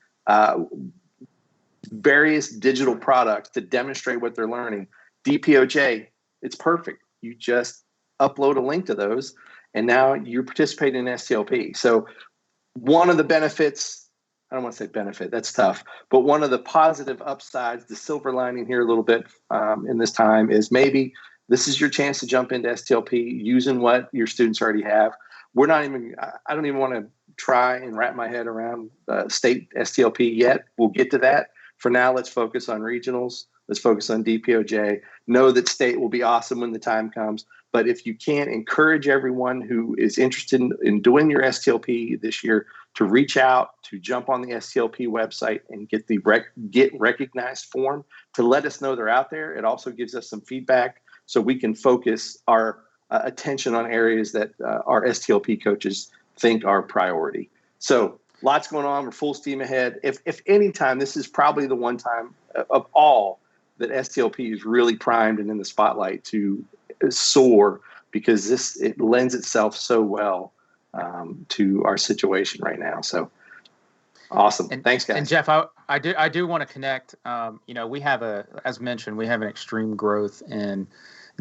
various digital products to demonstrate what they're learning. DPOJ, it's perfect. You just upload a link to those and now you're participating in STLP. So one of the benefits, I don't want to say benefit, that's tough, but one of the positive upsides, the silver lining here a little bit in this time is maybe this is your chance to jump into STLP using what your students already have. I don't even want to try and wrap my head around state STLP yet. We'll get to that. For now, let's focus on regionals. Let's focus on DPOJ. Know that state will be awesome when the time comes. But if you can, encourage everyone who is interested in doing your STLP this year to reach out, to jump on the STLP website and get the get recognized form to let us know they're out there. It also gives us some feedback so we can focus our attention on areas that our STLP coaches think are priority. So lots going on. We're full steam ahead. If any time, this is probably the one time of all that STLP is really primed and in the spotlight to soar because it lends itself so well to our situation right now. So awesome. Thanks, guys. And Jeff, I do want to connect. We have as mentioned, we have an extreme growth in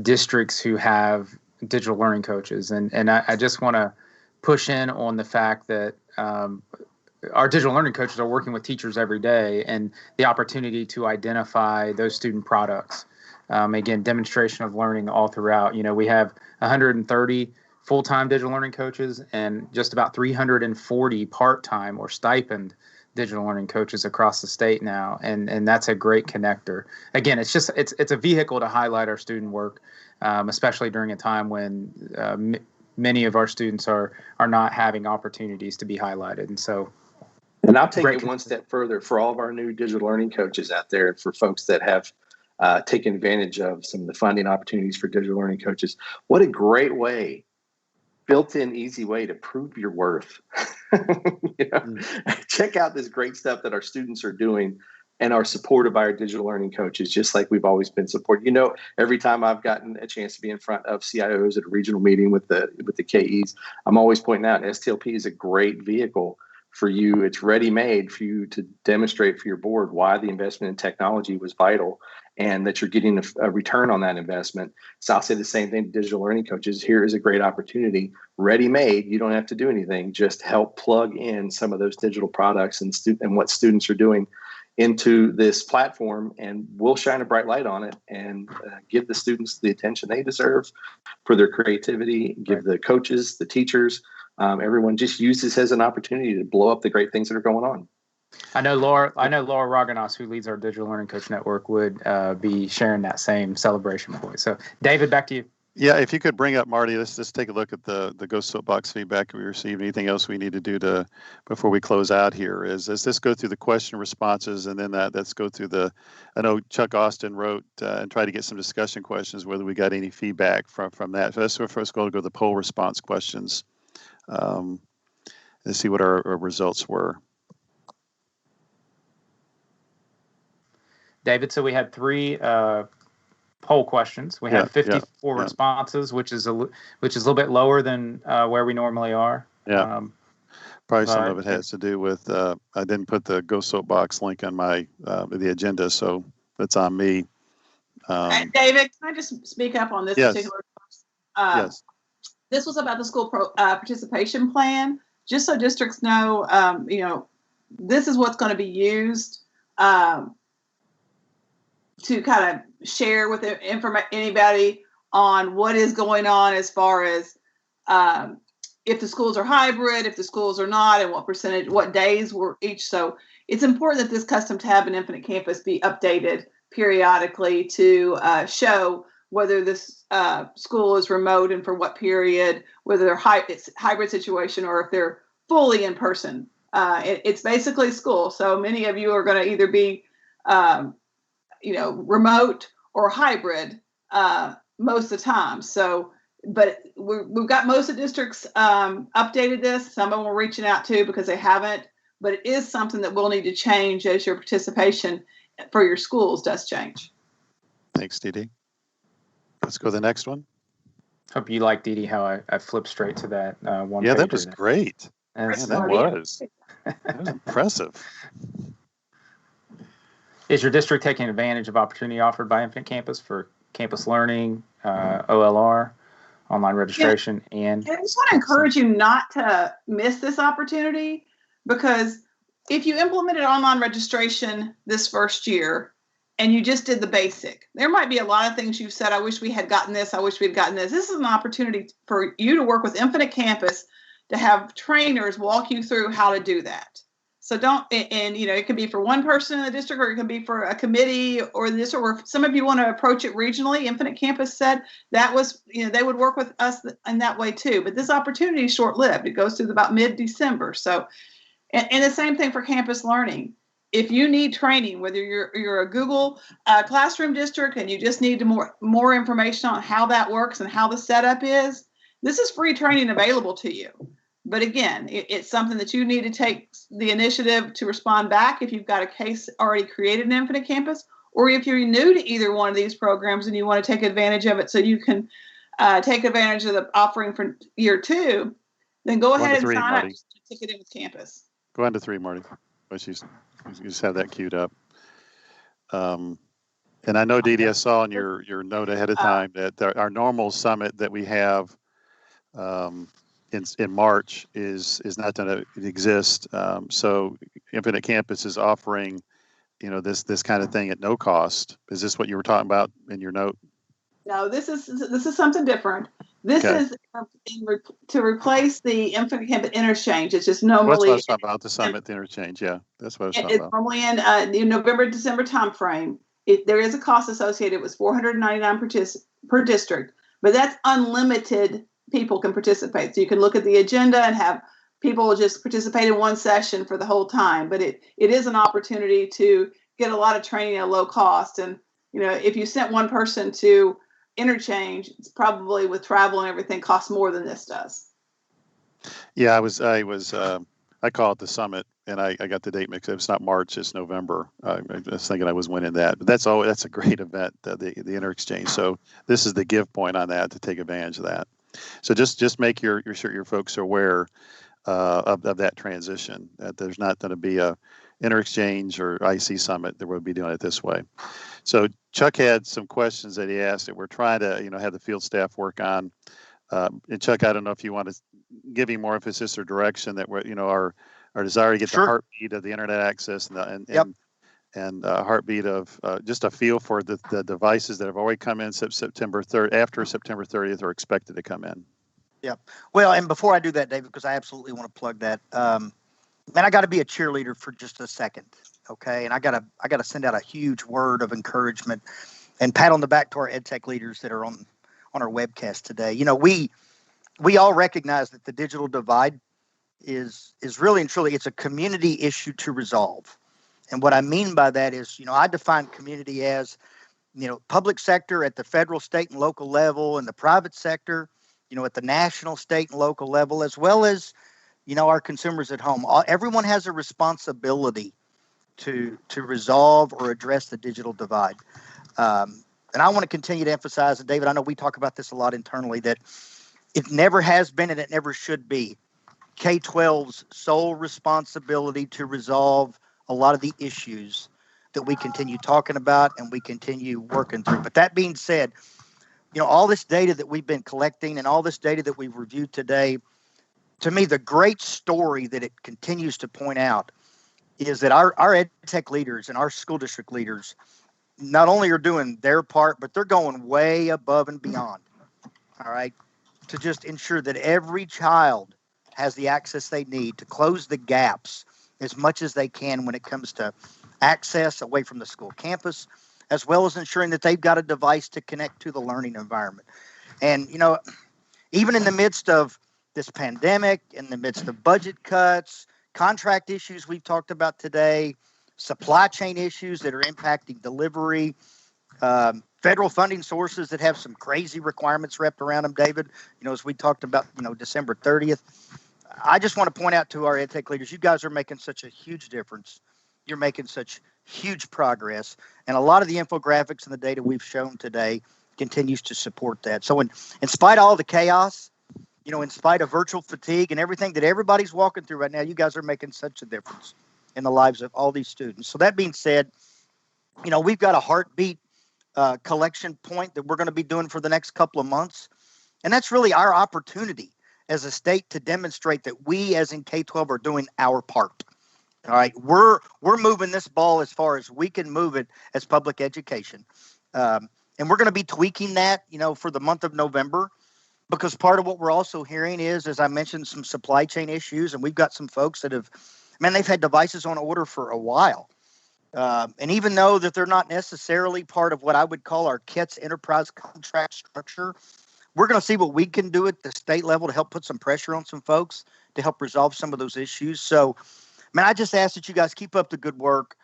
districts who have digital learning coaches. And I just want to push in on the fact that our digital learning coaches are working with teachers every day and the opportunity to identify those student products. Again, demonstration of learning all throughout. We have 130 full-time digital learning coaches and just about 340 part-time or stipend digital learning coaches across the state now. And that's a great connector. Again, it's a vehicle to highlight our student work. Especially during a time when many of our students are not having opportunities to be highlighted. And I'll take it one step further for all of our new digital learning coaches out there, for folks that have taken advantage of some of the funding opportunities for digital learning coaches. What a great way, built-in easy way to prove your worth. Check out this great stuff that our students are doing and are supported by our digital learning coaches, just like we've always been supported. Every time I've gotten a chance to be in front of CIOs at a regional meeting with the KEs, I'm always pointing out STLP is a great vehicle for you. It's ready-made for you to demonstrate for your board why the investment in technology was vital and that you're getting a return on that investment. So I'll say the same thing to digital learning coaches. Here is a great opportunity, ready-made. You don't have to do anything. Just help plug in some of those digital products and what students are doing into this platform, and we'll shine a bright light on it and give the students the attention they deserve for their creativity, give the coaches, the teachers, everyone just use this as an opportunity to blow up the great things that are going on. I know Laura Raganos, who leads our Digital Learning Coach Network, would be sharing that same celebration point. So David, back to you. Yeah, if you could bring up Marty, let's just take a look at the Go Soapbox feedback we received. Anything else we need to do before we close out here? Is this go through the question responses and then let's go through I know Chuck Austin wrote and tried to get some discussion questions, whether we got any feedback from that. So that's where first go to the poll response questions and see what our results were. David, so we had 3 poll questions. We had 54 responses, which is a little bit lower than where we normally are. Yeah. Probably some of it has to do with I didn't put the Go Soapbox link on my the agenda, so it's on me. David, can I just speak up on this particular? Yes. This was about the school participation plan. Just so districts know, this is what's going to be used to kind of share with anybody on what is going on as far as if the schools are hybrid, if the schools are not, and what percentage, what days were each. So it's important that this custom tab and Infinite Campus be updated periodically to show whether this school is remote and for what period, whether they're it's a hybrid situation or if they're fully in person. It's basically school. So many of you are going to either be, remote or hybrid most of the time. So, but we've got most of the districts updated this. Some of them we're reaching out to because they haven't, but it is something that will need to change as your participation for your schools does change. Thanks, Dee Dee. Let's go to the next one. Hope you like, Dee Dee, how I flipped straight to that one. Yeah, that was great. And that was impressive. Is your district taking advantage of opportunity offered by Infinite Campus for campus learning, OLR, online registration, and I just want to encourage you not to miss this opportunity, because if you implemented online registration this first year and you just did the basic, there might be a lot of things you've said, I wish we had gotten this, I wish we'd gotten this. This is an opportunity for you to work with Infinite Campus to have trainers walk you through how to do that. So it can be for one person in the district, or it can be for a committee or this, or if some of you want to approach it regionally. Infinite Campus said that was, they would work with us in that way too. But this opportunity is short-lived. It goes through about mid-December. So, and the same thing for campus learning. If you need training, whether you're a Google Classroom district and you just need more information on how that works and how the setup is, this is free training available to you. But again, it's something that you need to take the initiative to respond back if you've got a case already created in Infinite Campus, or if you're new to either one of these programs and you want to take advantage of it so you can take advantage of the offering for year 2, then go ahead and sign up to take it in with campus. Go on to 3, Marty. You just have that queued up. And I know, Dee Dee, I saw in your note ahead of time that our normal summit that we have in March is not going to exist. So Infinite Campus is offering, this kind of thing at no cost. Is this what you were talking about in your note? No, this is something different. This is to replace the Infinite Campus interchange. It's just normally. That's what I was talking about, the summit, the interchange. Yeah, that's what I was talking about. It's normally in November, December timeframe. There is a cost associated with $499 per district, but that's unlimited. People can participate. So you can look at the agenda and have people just participate in one session for the whole time. But it is an opportunity to get a lot of training at a low cost. And, if you sent one person to interchange, it's probably with travel and everything costs more than this does. Yeah, I call it the summit, and I got the date mixed up. It's not March, it's November. I was thinking I was winning that, but that's a great event, the interexchange. So this is the give point on that to take advantage of that. So just make your folks aware of that transition, that there's not going to be a interexchange or IC summit, that we'll be doing it this way. So Chuck had some questions that he asked that we're trying to have the field staff work on. And Chuck, I don't know if you want to give him more emphasis or direction that we're our desire to get the heartbeat of the internet access and heartbeat of just a feel for the devices that have already come in September 3rd, after September 30th, are expected to come in. Yeah. Well, and before I do that, David, because I absolutely want to plug that, man, I got to be a cheerleader for just a second, okay? And I got to send out a huge word of encouragement and pat on the back to our EdTech leaders that are on our webcast today. We all recognize that the digital divide is really and truly, it's a community issue to resolve. And what I mean by that is, I define community as, public sector at the federal, state, and local level, and the private sector, at the national, state, and local level, as well as, our consumers at home. Everyone has a responsibility to resolve or address the digital divide. And I want to continue to emphasize, and David, I know we talk about this a lot internally, that it never has been and it never should be K-12's sole responsibility to resolve a lot of the issues that we continue talking about and we continue working through. But that being said, all this data that we've been collecting and all this data that we've reviewed today, to me, the great story that it continues to point out is that our EdTech leaders and our school district leaders not only are doing their part, but they're going way above and beyond, all right, to just ensure that every child has the access they need to close the gaps as much as they can when it comes to access away from the school campus, as well as ensuring that they've got a device to connect to the learning environment. And, even in the midst of this pandemic, in the midst of budget cuts, contract issues we've talked about today, supply chain issues that are impacting delivery, federal funding sources that have some crazy requirements wrapped around them, David, as we talked about, December 30th. I just want to point out to our EdTech leaders, you guys are making such a huge difference. You're making such huge progress. And a lot of the infographics and the data we've shown today continues to support that. So in spite of all the chaos, in spite of virtual fatigue and everything that everybody's walking through right now, you guys are making such a difference in the lives of all these students. So that being said, we've got a heartbeat collection point that we're going to be doing for the next couple of months. And that's really our opportunity as a state to demonstrate that we, as in K-12, are doing our part. All right, we're moving this ball as far as we can move it as public education. And we're going to be tweaking that, for the month of November, because part of what we're also hearing is, as I mentioned, some supply chain issues. And we've got some folks that they've had devices on order for a while. And even though that they're not necessarily part of what I would call our Kih3 enterprise contract structure, we're going to see what we can do at the state level to help put some pressure on some folks to help resolve some of those issues. So, I just ask that you guys keep up the good work.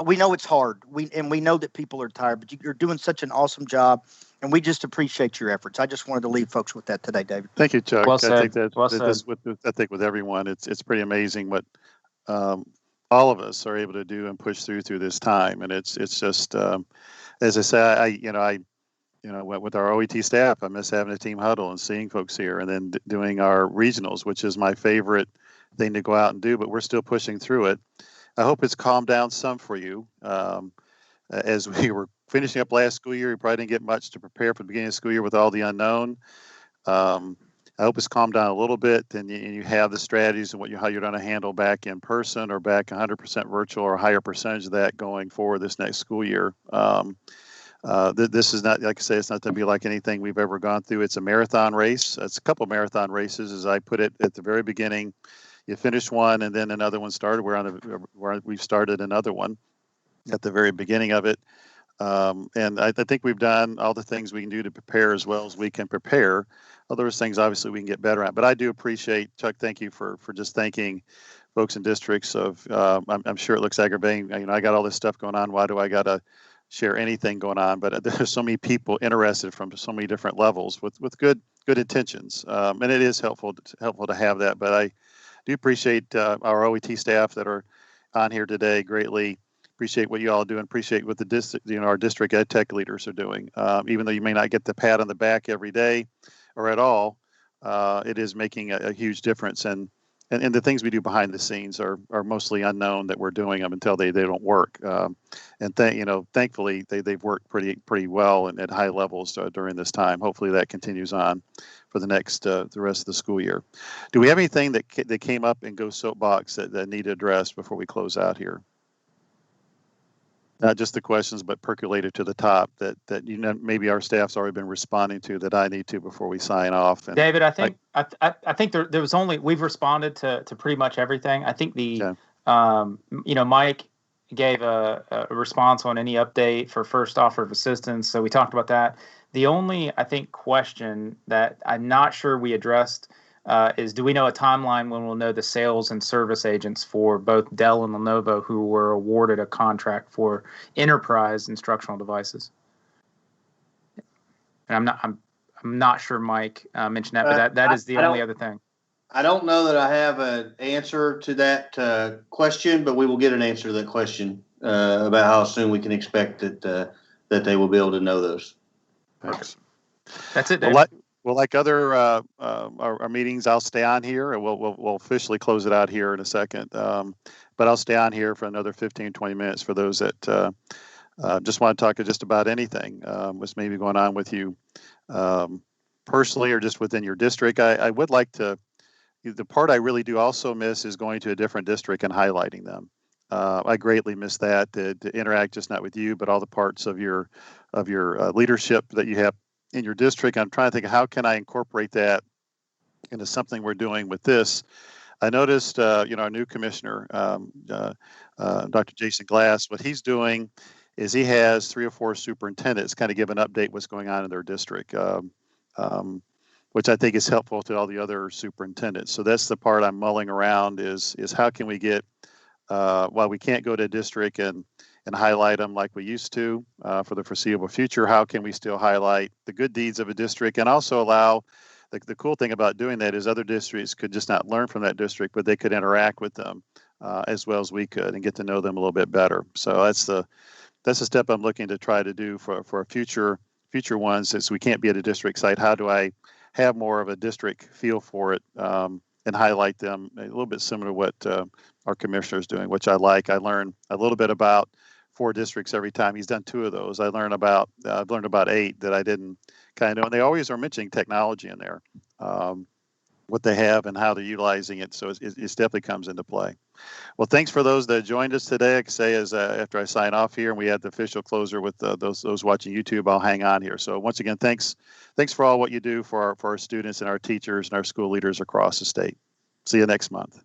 We know it's hard. We know that people are tired, but you're doing such an awesome job, and we just appreciate your efforts. I just wanted to leave folks with that today, David. Thank you, Chuck. Well said. I think that Well said. I think with everyone, it's pretty amazing what all of us are able to do and push through this time. And it's just as I say, with our OET staff, I miss having a team huddle and seeing folks here, and then doing our regionals, which is my favorite thing to go out and do, but we're still pushing through it. I hope it's calmed down some for you. As we were finishing up last school year, we probably didn't get much to prepare for the beginning of the school year with all the unknown. I hope it's calmed down a little bit, and you have the strategies and how you're going to handle back in person or back 100% virtual or a higher percentage of that going forward this next school year. This is not, like I say, it's not going to be like anything we've ever gone through. It's a marathon race. It's a couple marathon races, as I put it at the very beginning. You finish one, and then another one started. We've started another one at the very beginning of it. And I think we've done all the things we can do to prepare as well as we can prepare. There's things obviously we can get better at. But I do appreciate, Chuck, thank you for just thanking folks in districts of, I'm sure it looks aggravating. I got all this stuff going on. Why do I got to share anything going on? But there's so many people interested from so many different levels with good intentions. And it is helpful to have that. But I do appreciate our OET staff that are on here today greatly. Appreciate what you all do, and appreciate what the district, our district EdTech leaders are doing. Even though you may not get the pat on the back every day or at all, it is making a huge difference. And the things we do behind the scenes are mostly unknown that we're doing them until they don't work. And thankfully they've worked pretty well and at high levels during this time. Hopefully that continues on for the rest of the school year. Do we have anything that came up in Go Soapbox that need addressed before we close out here? Not just the questions, but percolated to the top that maybe our staff's already been responding to that I need to before we sign off. And David, I think there was we've responded to pretty much everything. I think Mike gave a response on any update for first offer of assistance, so we talked about that. The only question that I'm not sure we addressed is, do we know a timeline when we'll know the sales and service agents for both Dell and Lenovo who were awarded a contract for enterprise instructional devices? And I'm not sure Mike mentioned that, but that is the only other thing. I don't know that I have an answer to that question, but we will get an answer to that question about how soon we can expect that they will be able to know those. Thanks. That's it, David. Well, like other our meetings, I'll stay on here, and we'll officially close it out here in a second. But I'll stay on here for another 15, 20 minutes for those that just want to talk just about anything what's maybe going on with you personally or just within your district. I would like to. The part I really do also miss is going to a different district and highlighting them. I greatly miss that to interact just not with you, but all the parts of your leadership that you have in your district. I'm trying to think, how can I incorporate that into something we're doing with this? I noticed, our new commissioner, Dr. Jason Glass, what he's doing is he has 3 or 4 superintendents kind of give an update what's going on in their district, which I think is helpful to all the other superintendents. So that's the part I'm mulling around is how can we get, while we can't go to a district and highlight them like we used to for the foreseeable future, how can we still highlight the good deeds of a district and also allow, the cool thing about doing that is other districts could just not learn from that district, but they could interact with them as well as we could and get to know them a little bit better. So that's the step I'm looking to try to do for future ones. Since we can't be at a district site, how do I have more of a district feel for it and highlight them a little bit similar to what our commissioner is doing, which I like. I learn a little bit about 4 districts every time he's done 2 of those. I've learned about 8 that I didn't kind of know, and they always are mentioning technology in there, what they have and how they're utilizing it. So it definitely comes into play. Well, thanks for those that joined us today. I can say as after I sign off here and we had the official closer with those watching YouTube, I'll hang on here. So once again, thanks for all what you do for our students and our teachers and our school leaders across the state. See you next month.